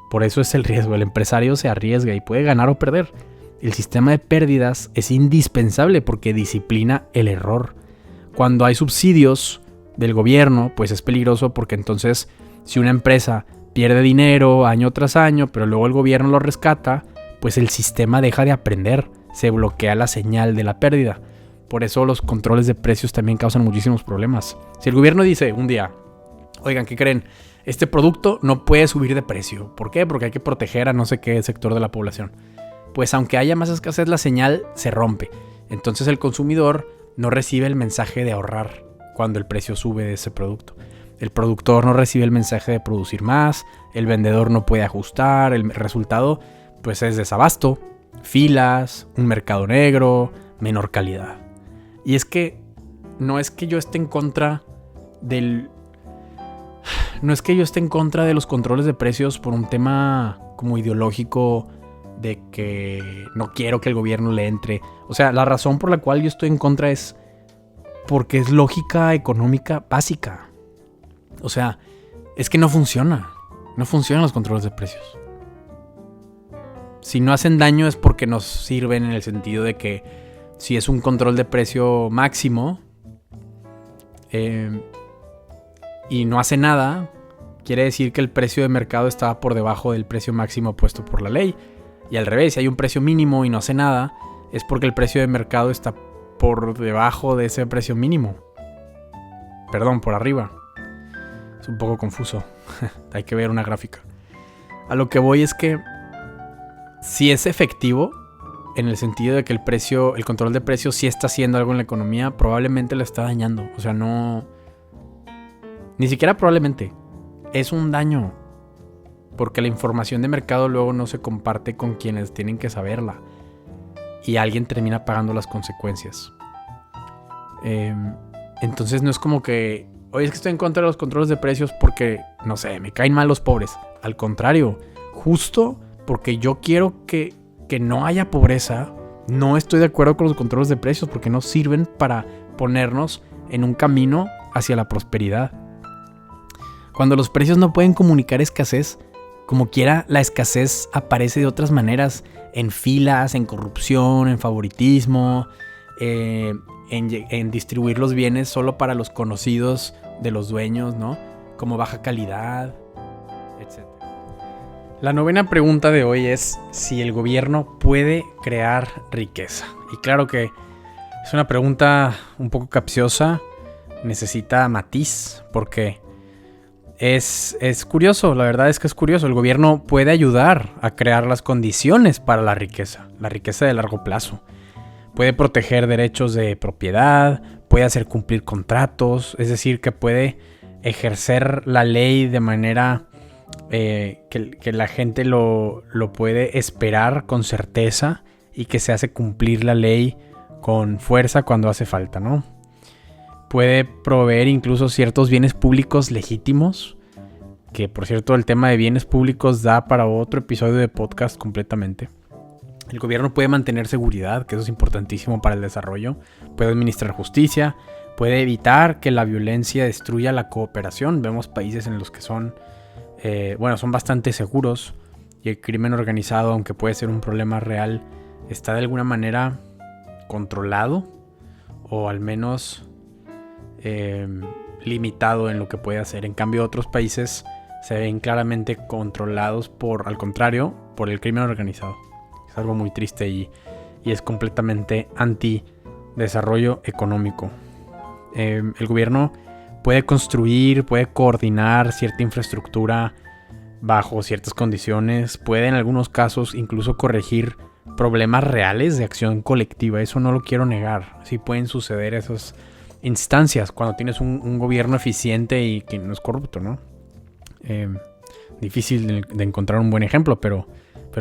S1: Por eso es el riesgo. El empresario se arriesga y puede ganar o perder. El sistema de pérdidas es indispensable porque disciplina el error. Cuando hay subsidios del gobierno, pues es peligroso porque entonces si una empresa pierde dinero año tras año, pero luego el gobierno lo rescata, pues el sistema deja de aprender, se bloquea la señal de la pérdida. Por eso los controles de precios también causan muchísimos problemas. Si el gobierno dice un día, oigan, ¿qué creen? Este producto no puede subir de precio. ¿Por qué? Porque hay que proteger a no sé qué sector de la población. Pues aunque haya más escasez, la señal se rompe. Entonces el consumidor no recibe el mensaje de ahorrar cuando el precio sube de ese producto. El productor no recibe el mensaje de producir más, el vendedor no puede ajustar, el resultado pues es desabasto, filas, un mercado negro, menor calidad. Y es que no es que yo esté en contra de los controles de precios por un tema como ideológico de que no quiero que el gobierno le entre. O sea, la razón por la cual yo estoy en contra es porque es lógica económica básica. O sea, es que no funcionan los controles de precios. Si no hacen daño es porque nos sirven en el sentido de que si es un control de precio máximo y no hace nada, quiere decir que el precio de mercado estaba por debajo del precio máximo puesto por la ley. Y al revés, si hay un precio mínimo y no hace nada, es porque el precio de mercado está por debajo de ese precio mínimo. Perdón, por arriba. Es un poco confuso. Hay que ver una gráfica. A lo que voy es que si es efectivo, en el sentido de que el control de precios sí está haciendo algo en la economía, probablemente la está dañando. O sea, no... Ni siquiera probablemente. Es un daño. Porque la información de mercado luego no se comparte con quienes tienen que saberla. Y alguien termina pagando las consecuencias. Entonces no es como que... Oye, es que estoy en contra de los controles de precios porque, no sé, me caen mal los pobres. Al contrario, justo porque yo quiero que no haya pobreza, no estoy de acuerdo con los controles de precios porque no sirven para ponernos en un camino hacia la prosperidad. Cuando los precios no pueden comunicar escasez, como quiera, la escasez aparece de otras maneras, en filas, en corrupción, en favoritismo, en distribuir los bienes solo para los conocidos de los dueños, ¿no? Como baja calidad, etc. La novena pregunta de hoy es si el gobierno puede crear riqueza. Y claro que es una pregunta un poco capciosa, necesita matiz, porque es curioso, la verdad es que es curioso. El gobierno puede ayudar a crear las condiciones para la riqueza de largo plazo. Puede proteger derechos de propiedad, puede hacer cumplir contratos, es decir, que puede ejercer la ley de manera que la gente lo puede esperar con certeza y que se hace cumplir la ley con fuerza cuando hace falta, ¿no? puede proveer incluso ciertos bienes públicos legítimos, que por cierto el tema de bienes públicos da para otro episodio de podcast completamente. El gobierno puede mantener seguridad, que eso es importantísimo para el desarrollo, puede administrar justicia, puede evitar que la violencia destruya la cooperación. Vemos países en los que son bastante seguros y el crimen organizado, aunque puede ser un problema real, está de alguna manera controlado o al menos limitado en lo que puede hacer. En cambio, otros países se ven claramente controlados al contrario, por el crimen organizado. Es algo muy triste y es completamente anti-desarrollo económico. El gobierno puede construir, puede coordinar cierta infraestructura bajo ciertas condiciones, puede en algunos casos incluso corregir problemas reales de acción colectiva. Eso no lo quiero negar. Sí pueden suceder esas instancias cuando tienes un gobierno eficiente y que no es corrupto, ¿no? Difícil de encontrar un buen ejemplo, pero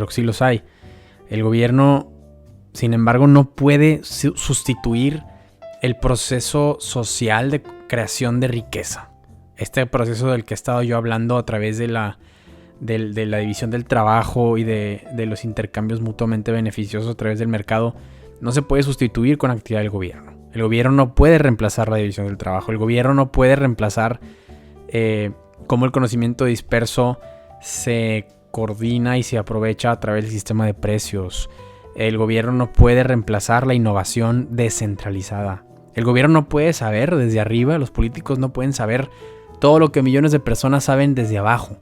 S1: sí los hay. El gobierno, sin embargo, no puede sustituir el proceso social de creación de riqueza. Este proceso del que he estado yo hablando a través de la división del trabajo y de los intercambios mutuamente beneficiosos a través del mercado, no se puede sustituir con actividad del gobierno. El gobierno no puede reemplazar la división del trabajo. El gobierno no puede reemplazar cómo el conocimiento disperso se coordina y se aprovecha a través del sistema de precios. El gobierno no puede reemplazar la innovación descentralizada. El gobierno no puede saber desde arriba, los políticos no pueden saber todo lo que millones de personas saben desde abajo.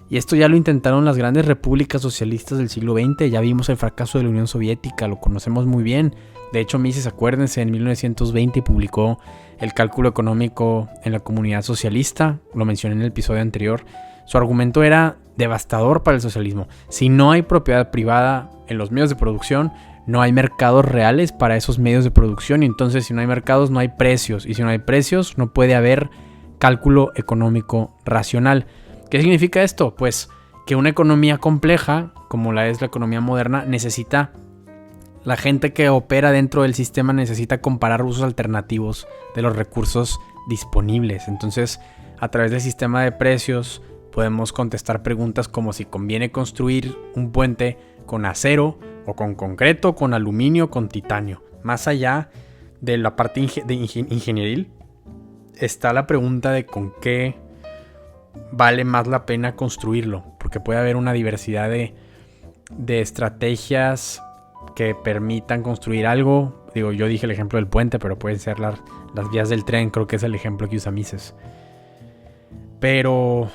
S1: Y esto ya lo intentaron las grandes repúblicas socialistas del siglo XX. Ya vimos el fracaso de la Unión Soviética, lo conocemos muy bien. De hecho, Mises, acuérdense, en 1920 publicó el cálculo económico en la comunidad socialista. Lo mencioné en el episodio anterior. Su argumento era devastador para el socialismo. Si no hay propiedad privada en los medios de producción, no hay mercados reales para esos medios de producción. Y entonces, si no hay mercados, no hay precios. Y si no hay precios, no puede haber cálculo económico racional. ¿Qué significa esto? Pues que una economía compleja, como la es la economía moderna, necesita... La gente que opera dentro del sistema necesita comparar usos alternativos de los recursos disponibles. Entonces, a través del sistema de precios, podemos contestar preguntas como si conviene construir un puente con acero o con concreto, con aluminio, con titanio. Más allá de la parte ingenieril, está la pregunta de con qué vale más la pena construirlo. Porque puede haber una diversidad de estrategias que permitan construir algo. Digo, yo dije el ejemplo del puente, pero pueden ser las vías del tren. Creo que es el ejemplo que usa Mises. Pero,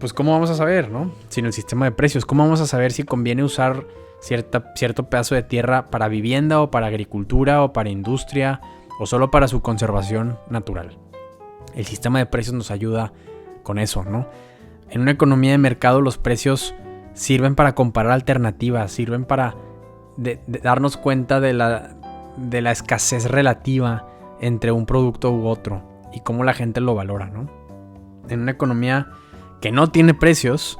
S1: pues, ¿cómo vamos a saber, no? Sin el sistema de precios, ¿cómo vamos a saber si conviene usar cierto pedazo de tierra para vivienda o para agricultura o para industria o solo para su conservación natural? El sistema de precios nos ayuda con eso, ¿no? En una economía de mercado, los precios sirven para comparar alternativas, sirven para de darnos cuenta de la escasez relativa entre un producto u otro y cómo la gente lo valora, ¿no? En una economía que no tiene precios,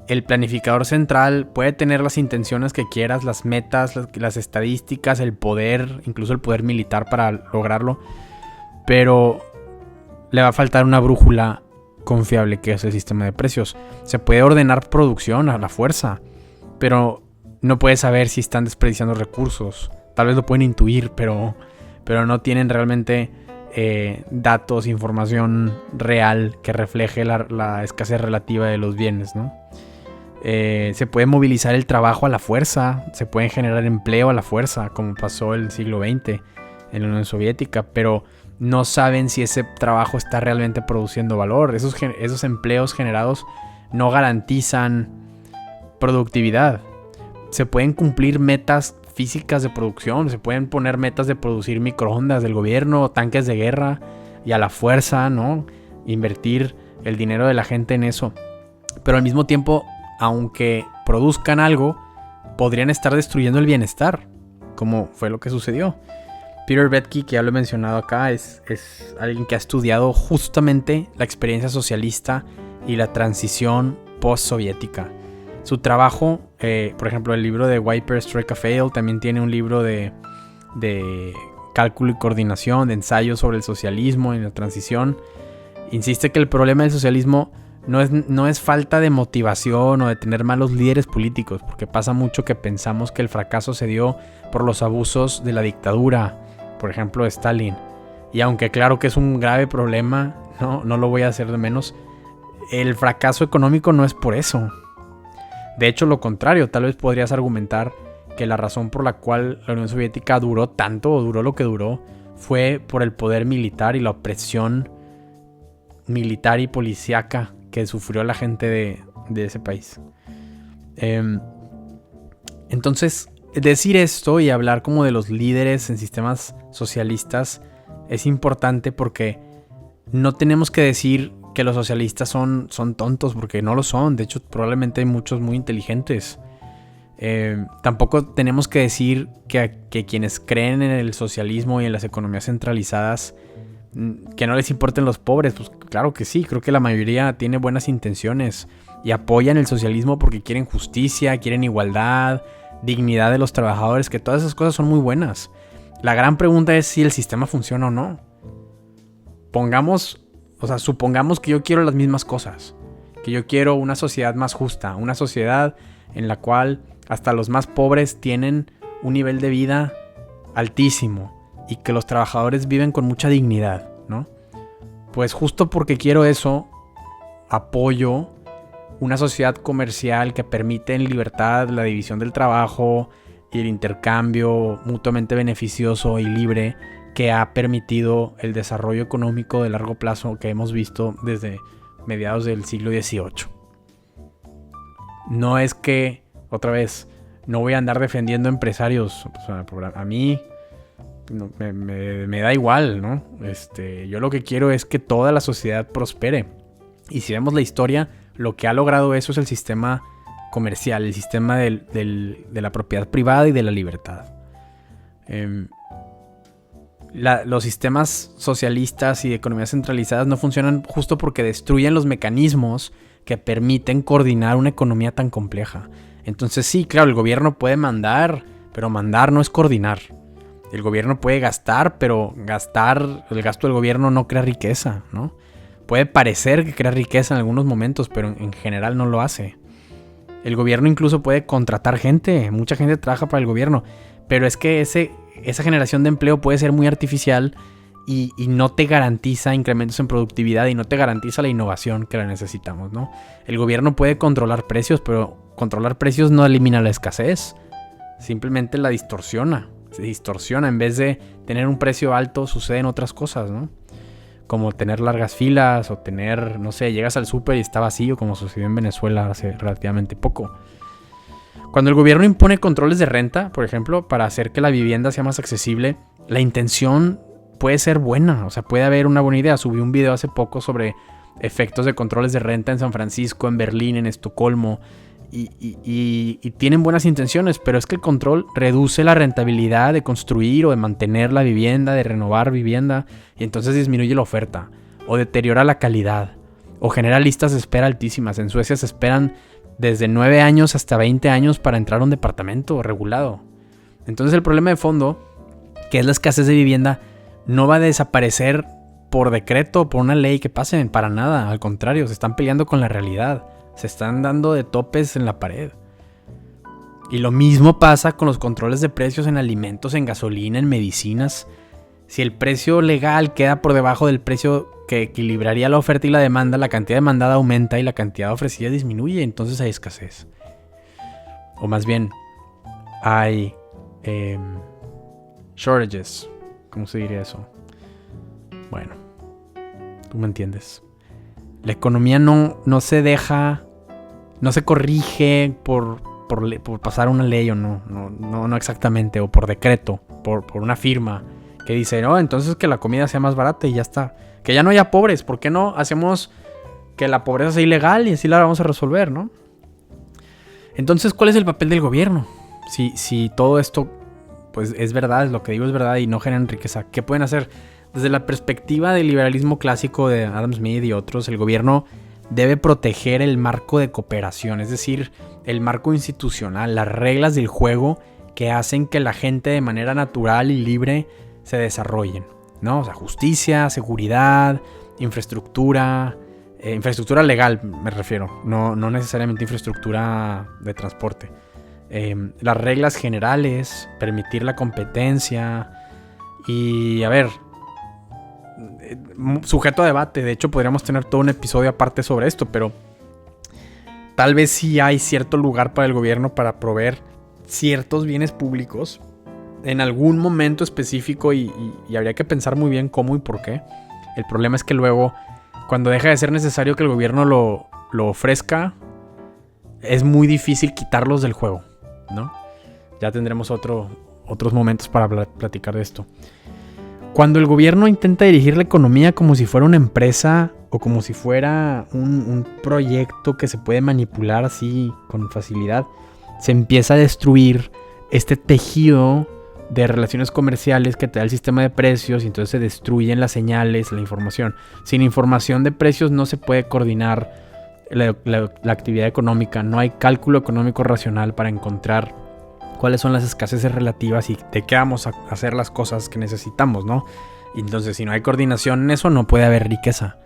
S1: el planificador central puede tener las intenciones que quieras, las metas, las estadísticas, el poder, incluso el poder militar para lograrlo, pero le va a faltar una brújula confiable que es el sistema de precios. Se puede ordenar producción a la fuerza, pero no puede saber si están desperdiciando recursos. Tal vez lo pueden intuir, pero no tienen realmente datos, información real que refleje la escasez relativa de los bienes, ¿no? Se puede movilizar el trabajo a la fuerza, se puede generar empleo a la fuerza, como pasó en el siglo XX en la Unión Soviética, pero no saben si ese trabajo está realmente produciendo valor. Esos empleos generados no garantizan productividad. Se pueden cumplir metas físicas de producción, se pueden poner metas de producir microondas del gobierno, tanques de guerra y a la fuerza, ¿no? Invertir el dinero de la gente en eso. Pero al mismo tiempo, aunque produzcan algo, podrían estar destruyendo el bienestar, como fue lo que sucedió. Peter Boettke, que ya lo he mencionado acá, es alguien que ha estudiado justamente la experiencia socialista y la transición post-soviética. Su trabajo, por ejemplo, el libro de Why Perestroika Failed, también tiene un libro de cálculo y coordinación, de ensayos sobre el socialismo y la transición. Insiste que el problema del socialismo no es falta de motivación o de tener malos líderes políticos, porque pasa mucho que pensamos que el fracaso se dio por los abusos de la dictadura, por ejemplo de Stalin. Y aunque claro que es un grave problema, no lo voy a hacer de menos, el fracaso económico no es por eso. De hecho, lo contrario, tal vez podrías argumentar que la razón por la cual la Unión Soviética duró tanto o duró lo que duró fue por el poder militar y la opresión militar y policíaca que sufrió la gente de ese país. Entonces, decir esto y hablar como de los líderes en sistemas socialistas es importante porque no tenemos que decir que los socialistas son tontos, porque no lo son. De hecho, probablemente hay muchos muy inteligentes. Tampoco tenemos que decir que quienes creen en el socialismo y en las economías centralizadas, que no les importen los pobres. Pues claro que sí, creo que la mayoría tiene buenas intenciones y apoyan el socialismo porque quieren justicia, quieren igualdad, dignidad de los trabajadores, que todas esas cosas son muy buenas. La gran pregunta es si el sistema funciona o no. Supongamos que yo quiero las mismas cosas, que yo quiero una sociedad más justa, una sociedad en la cual hasta los más pobres tienen un nivel de vida altísimo y que los trabajadores viven con mucha dignidad, ¿no? Pues justo porque quiero eso, apoyo una sociedad comercial que permite en libertad la división del trabajo y el intercambio mutuamente beneficioso y libre que ha permitido el desarrollo económico de largo plazo que hemos visto desde mediados del siglo XVIII. No es que, otra vez, no voy a andar defendiendo empresarios. O sea, a mí me da igual, ¿no? Yo lo que quiero es que toda la sociedad prospere. Y si vemos la historia, lo que ha logrado eso es el sistema comercial, el sistema de la propiedad privada y de la libertad. Los sistemas socialistas y de economías centralizadas no funcionan justo porque destruyen los mecanismos que permiten coordinar una economía tan compleja. Entonces sí, claro, el gobierno puede mandar, pero mandar no es coordinar. El gobierno puede gastar, pero el gasto del gobierno no crea riqueza, ¿no? Puede parecer que crea riqueza en algunos momentos, pero en general no lo hace. El gobierno incluso puede contratar gente, mucha gente trabaja para el gobierno, pero es que esa generación de empleo puede ser muy artificial y no te garantiza incrementos en productividad y no te garantiza la innovación que la necesitamos, ¿no? El gobierno puede controlar precios, pero controlar precios no elimina la escasez, simplemente la distorsiona. Se distorsiona, en vez de tener un precio alto suceden otras cosas, ¿no? Como tener largas filas o tener, no sé, llegas al súper y está vacío, como sucedió en Venezuela hace relativamente poco. Cuando el gobierno impone controles de renta, por ejemplo, para hacer que la vivienda sea más accesible, la intención puede ser buena, o sea, puede haber una buena idea. Subí un video hace poco sobre efectos de controles de renta en San Francisco, en Berlín, en Estocolmo, y tienen buenas intenciones, pero es que el control reduce la rentabilidad de construir o de mantener la vivienda, de renovar vivienda, y entonces disminuye la oferta, o deteriora la calidad, o genera listas de espera altísimas. En Suecia se esperan desde 9 años hasta 20 años para entrar a un departamento regulado. Entonces el problema de fondo, que es la escasez de vivienda, no va a desaparecer por decreto o por una ley que pasen, para nada. Al contrario, se están peleando con la realidad. Se están dando de topes en la pared. Y lo mismo pasa con los controles de precios en alimentos, en gasolina, en medicinas. Si el precio legal queda por debajo del precio que equilibraría la oferta y la demanda, la cantidad demandada aumenta y la cantidad ofrecida disminuye, entonces hay escasez. O más bien, hay shortages. ¿Cómo se diría eso? Bueno, tú me entiendes. La economía no se deja, no se corrige por pasar una ley o no exactamente, o por decreto, por una firma que dice, no, entonces que la comida sea más barata y ya está. Que ya no haya pobres, ¿por qué no hacemos que la pobreza sea ilegal y así la vamos a resolver, ¿no? Entonces, ¿cuál es el papel del gobierno? Si todo esto, pues es verdad, lo que digo es verdad y no generan riqueza, ¿qué pueden hacer? Desde la perspectiva del liberalismo clásico de Adam Smith y otros, el gobierno debe proteger el marco de cooperación, es decir, el marco institucional, las reglas del juego que hacen que la gente de manera natural y libre se desarrollen, ¿no? O sea, justicia, seguridad, infraestructura legal me refiero, no necesariamente infraestructura de transporte. Las reglas generales, permitir la competencia y, a ver, sujeto a debate. De hecho, podríamos tener todo un episodio aparte sobre esto, pero tal vez sí hay cierto lugar para el gobierno para proveer ciertos bienes públicos en algún momento específico y habría que pensar muy bien cómo y por qué. El problema es que luego, cuando deja de ser necesario que el gobierno lo ofrezca, es muy difícil quitarlos del juego, ¿no? Ya tendremos otros momentos para platicar de esto. Cuando el gobierno intenta dirigir la economía como si fuera una empresa o como si fuera un proyecto que se puede manipular así con facilidad, se empieza a destruir este tejido de relaciones comerciales que te da el sistema de precios y entonces se destruyen las señales, la información. Sin información de precios no se puede coordinar la actividad económica, no hay cálculo económico racional para encontrar cuáles son las escaseces relativas y de qué vamos a hacer las cosas que necesitamos, ¿no? Y entonces, si no hay coordinación en eso, no puede haber riqueza.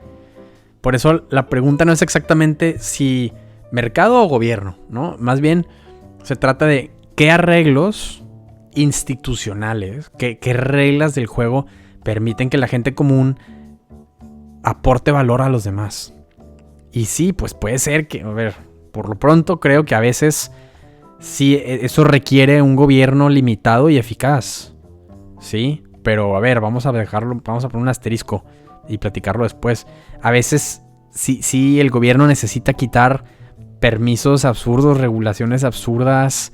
S1: Por eso la pregunta no es exactamente si mercado o gobierno, ¿no? Más bien se trata de qué arreglos institucionales, qué reglas del juego permiten que la gente común aporte valor a los demás. Y sí, pues puede ser que, a ver, por lo pronto creo que a veces sí, eso requiere un gobierno limitado y eficaz. Sí, pero a ver, vamos a poner un asterisco y platicarlo después. A veces sí el gobierno necesita quitar permisos absurdos, regulaciones absurdas,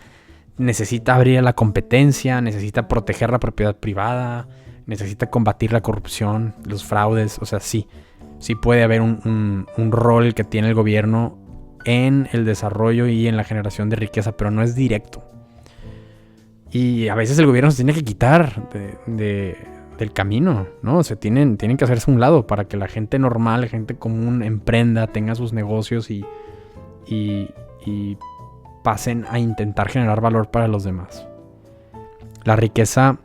S1: necesita abrir a la competencia, necesita proteger la propiedad privada, necesita combatir la corrupción, los fraudes. O sea, sí puede haber un rol que tiene el gobierno en el desarrollo y en la generación de riqueza, pero no es directo. Y a veces el gobierno se tiene que quitar del camino, ¿no? Tienen que hacerse a un lado para que la gente normal, la gente común emprenda, tenga sus negocios y pasen a intentar generar valor para los demás. La riqueza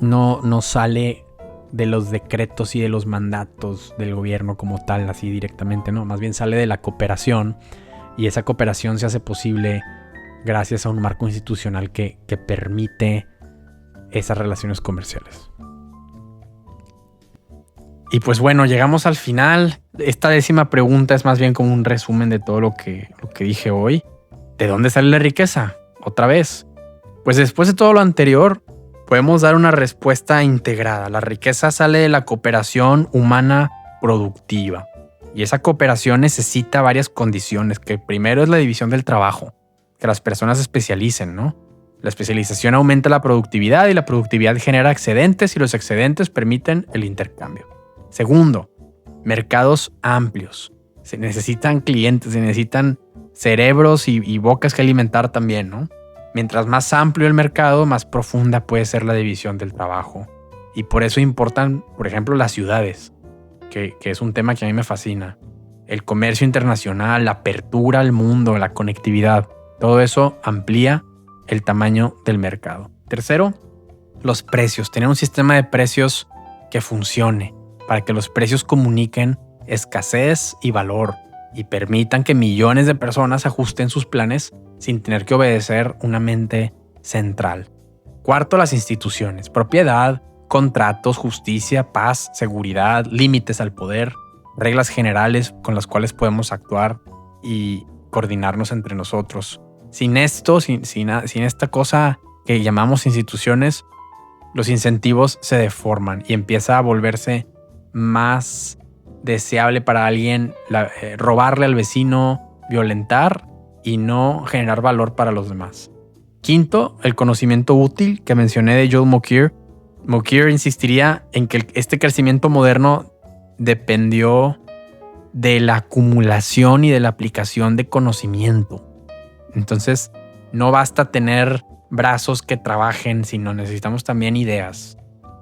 S1: no sale de los decretos y de los mandatos del gobierno como tal, así directamente, no, más bien sale de la cooperación, y esa cooperación se hace posible gracias a un marco institucional que permite esas relaciones comerciales. Y pues bueno, llegamos al final. Esta 10ª pregunta es más bien como un resumen de todo lo que dije hoy. ¿De dónde sale la riqueza? Otra vez. Pues después de todo lo anterior, podemos dar una respuesta integrada. La riqueza sale de la cooperación humana productiva. Y esa cooperación necesita varias condiciones, que primero es la división del trabajo, que las personas se especialicen, ¿no? La especialización aumenta la productividad y la productividad genera excedentes y los excedentes permiten el intercambio. Segundo, mercados amplios. Se necesitan clientes, se necesitan cerebros y bocas que alimentar también, ¿no? Mientras más amplio el mercado, más profunda puede ser la división del trabajo. Y por eso importan, por ejemplo, las ciudades, que es un tema que a mí me fascina. El comercio internacional, la apertura al mundo, la conectividad, todo eso amplía el tamaño del mercado. Tercero, los precios. Tener un sistema de precios que funcione para que los precios comuniquen escasez y valor y permitan que millones de personas ajusten sus planes sin tener que obedecer una mente central. Cuarto, las instituciones. Propiedad, contratos, justicia, paz, seguridad, límites al poder, reglas generales con las cuales podemos actuar y coordinarnos entre nosotros. Sin esto, sin esta cosa que llamamos instituciones, los incentivos se deforman y empieza a volverse más deseable para alguien robarle al vecino, violentar y no generar valor para los demás. Quinto, el conocimiento útil que mencioné de Joel Mokyr. Mokyr insistiría en que este crecimiento moderno dependió de la acumulación y de la aplicación de conocimiento. Entonces, no basta tener brazos que trabajen, sino necesitamos también ideas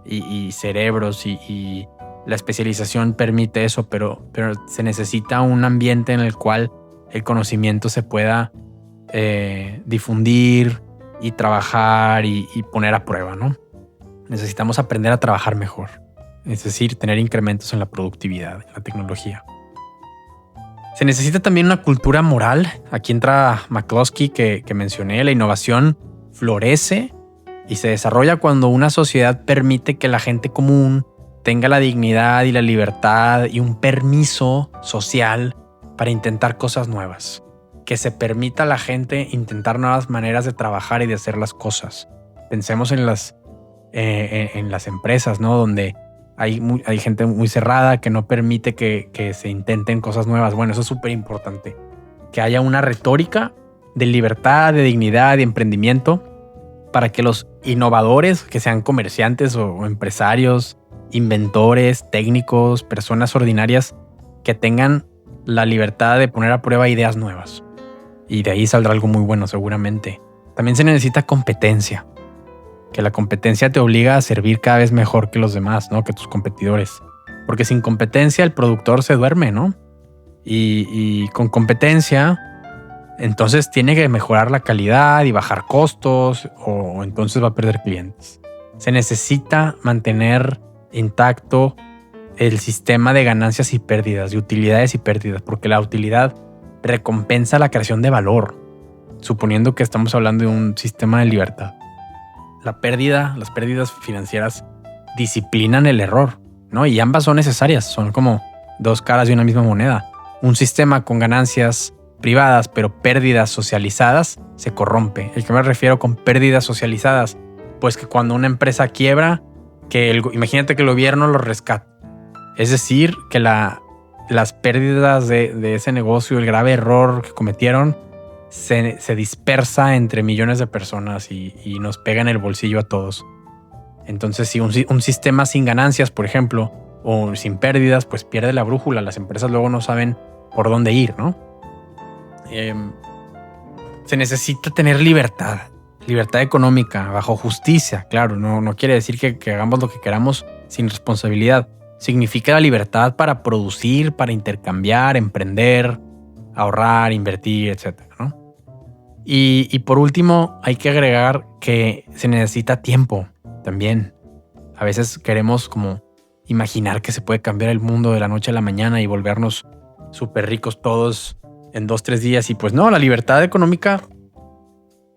S1: y cerebros y la especialización permite eso, pero se necesita un ambiente en el cual el conocimiento se pueda difundir y trabajar y poner a prueba, ¿no? necesitamos aprender a trabajar mejor. Es decir, tener incrementos en la productividad, en la tecnología. Se necesita también una cultura moral. Aquí entra McCloskey que mencioné. La innovación florece y se desarrolla cuando una sociedad permite que la gente común tenga la dignidad y la libertad y un permiso social para intentar cosas nuevas. Que se permita a la gente intentar nuevas maneras de trabajar y de hacer las cosas. Pensemos en las empresas, ¿no? Donde hay gente muy cerrada que no permite que se intenten cosas nuevas. Bueno, eso es súper importante. Que haya una retórica de libertad, de dignidad, de emprendimiento para que los innovadores, que sean comerciantes o empresarios, inventores, técnicos, personas ordinarias, que tengan la libertad de poner a prueba ideas nuevas. Y de ahí saldrá algo muy bueno seguramente. También se necesita competencia. Que la competencia te obliga a servir cada vez mejor que los demás, ¿no? Que tus competidores. Porque sin competencia el productor se duerme, ¿no? Y con competencia, entonces tiene que mejorar la calidad y bajar costos o entonces va a perder clientes. Se necesita mantener intacto el sistema de ganancias y pérdidas, de utilidades y pérdidas, porque la utilidad recompensa la creación de valor, suponiendo que estamos hablando de un sistema de libertad. Las pérdidas financieras disciplinan el error, ¿no? Y ambas son necesarias, son como dos caras de una misma moneda. Un sistema con ganancias privadas pero pérdidas socializadas se corrompe. ¿A qué me refiero con pérdidas socializadas? Pues que cuando una empresa quiebra, imagínate que el gobierno lo rescata. Es decir, que las pérdidas de ese negocio, el grave error que cometieron, se dispersa entre millones de personas y nos pega en el bolsillo a todos. Entonces, si un sistema sin ganancias, por ejemplo, o sin pérdidas, pues pierde la brújula. Las empresas luego no saben por dónde ir, ¿no? Se necesita tener libertad económica, bajo justicia. Claro, no quiere decir que hagamos lo que queramos sin responsabilidad. Significa la libertad para producir, para intercambiar, emprender, ahorrar, invertir, etc., ¿no? Y por último, hay que agregar que se necesita tiempo también. A veces queremos como imaginar que se puede cambiar el mundo de la noche a la mañana y volvernos súper ricos todos en 2-3 días. Y pues no, la libertad económica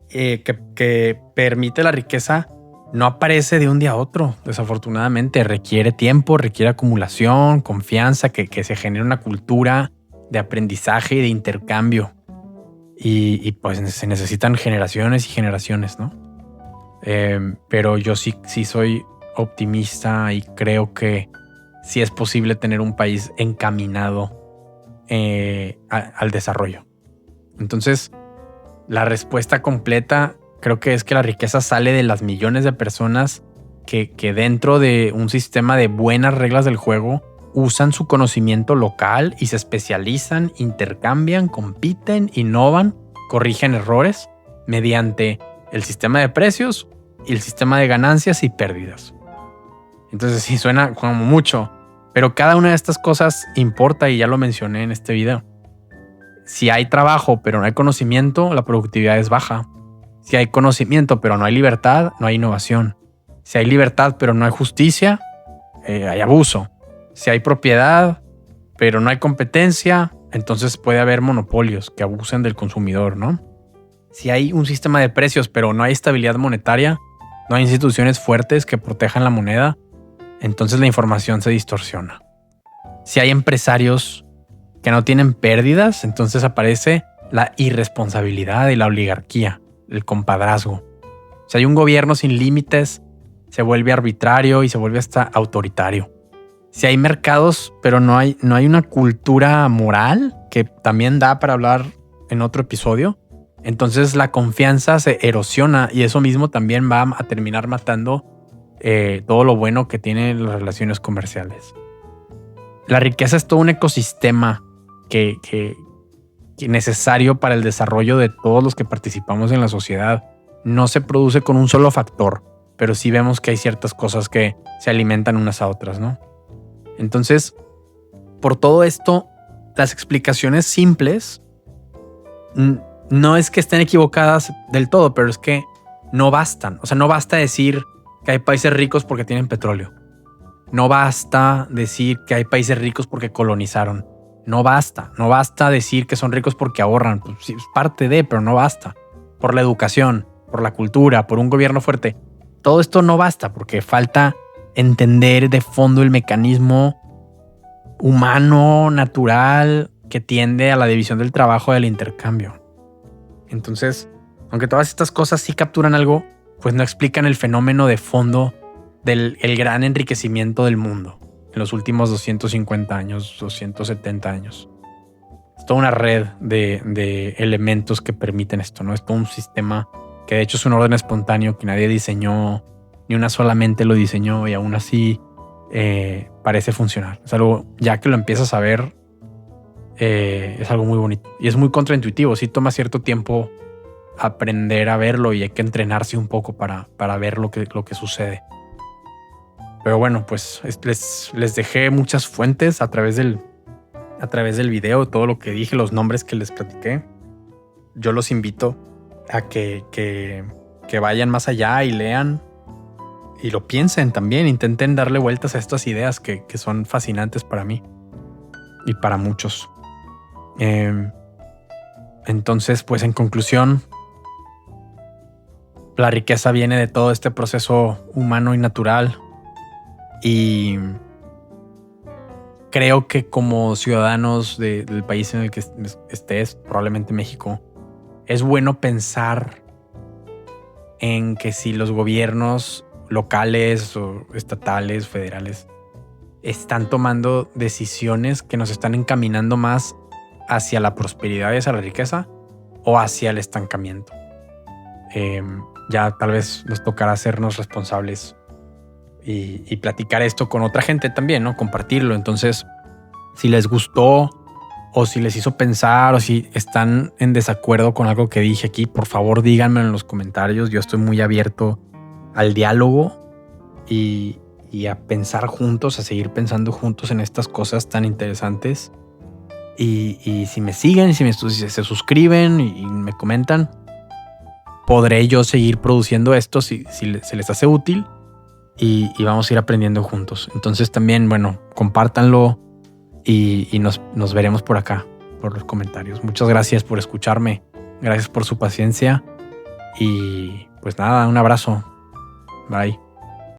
S1: que permite la riqueza no aparece de un día a otro. Desafortunadamente requiere tiempo, requiere acumulación, confianza, que se genere una cultura de aprendizaje y de intercambio. Y pues se necesitan generaciones y generaciones, ¿no? Pero yo sí soy optimista y creo que sí es posible tener un país encaminado al desarrollo. Entonces, la respuesta completa creo que es que la riqueza sale de las millones de personas que dentro de un sistema de buenas reglas del juego usan su conocimiento local y se especializan, intercambian, compiten, innovan, corrigen errores mediante el sistema de precios y el sistema de ganancias y pérdidas. Entonces sí, suena como mucho, pero cada una de estas cosas importa y ya lo mencioné en este video. Si hay trabajo pero no hay conocimiento, la productividad es baja. Si hay conocimiento pero no hay libertad, no hay innovación. Si hay libertad pero no hay justicia, hay abuso. Si hay propiedad pero no hay competencia, entonces puede haber monopolios que abusen del consumidor, ¿no? Si hay un sistema de precios pero no hay estabilidad monetaria, no hay instituciones fuertes que protejan la moneda, entonces la información se distorsiona. Si hay empresarios que no tienen pérdidas, entonces aparece la irresponsabilidad y la oligarquía, el compadrazgo. Si hay un gobierno sin límites, se vuelve arbitrario y se vuelve hasta autoritario. Si hay mercados, pero no hay una cultura moral, que también da para hablar en otro episodio, entonces la confianza se erosiona y eso mismo también va a terminar matando todo lo bueno que tienen las relaciones comerciales. La riqueza es todo un ecosistema que necesario para el desarrollo de todos los que participamos en la sociedad. No se produce con un solo factor, pero sí vemos que hay ciertas cosas que se alimentan unas a otras, ¿no? Entonces, por todo esto, las explicaciones simples no es que estén equivocadas del todo, pero es que no bastan. O sea, no basta decir que hay países ricos porque tienen petróleo. No basta decir que hay países ricos porque colonizaron. No basta decir que son ricos porque ahorran. Pues sí, es parte de, pero no basta. Por la educación, por la cultura, por un gobierno fuerte. Todo esto no basta porque falta entender de fondo el mecanismo humano, natural, que tiende a la división del trabajo y al intercambio. Entonces, aunque todas estas cosas sí capturan algo, pues no explican el fenómeno de fondo del gran enriquecimiento del mundo en los últimos 250 años, 270 años. Es toda una red de elementos que permiten esto, ¿no? Es todo un sistema que de hecho es un orden espontáneo que nadie diseñó, ni una sola mente lo diseñó y aún así parece funcionar. Es algo, ya que lo empiezas a ver, es algo muy bonito y es muy contraintuitivo. Sí toma cierto tiempo aprender a verlo y hay que entrenarse un poco para ver lo que sucede. Pero bueno, pues les dejé muchas fuentes a través del video, todo lo que dije, los nombres que les platiqué. Yo los invito a que vayan más allá y lean y lo piensen también. Intenten darle vueltas a estas ideas que son fascinantes para mí y para muchos. Entonces, pues en conclusión, la riqueza viene de todo este proceso humano y natural. Y creo que como ciudadanos del país en el que estés, probablemente México, es bueno pensar en que si los gobiernos locales o estatales, federales, están tomando decisiones que nos están encaminando más hacia la prosperidad y hacia la riqueza o hacia el estancamiento. Ya tal vez nos tocará hacernos responsables y platicar esto con otra gente también, ¿no? Compartirlo. Entonces, si les gustó o si les hizo pensar o si están en desacuerdo con algo que dije aquí, por favor díganme en los comentarios. Yo estoy muy abierto al diálogo y a pensar juntos, a seguir pensando juntos en estas cosas tan interesantes. Y si me siguen, si se suscriben y me comentan, podré yo seguir produciendo esto si se les hace útil. Y vamos a ir aprendiendo juntos. Entonces también, bueno, compártanlo y nos veremos por acá, por los comentarios. Muchas gracias por escucharme. Gracias por su paciencia. Y pues nada, un abrazo. Bye.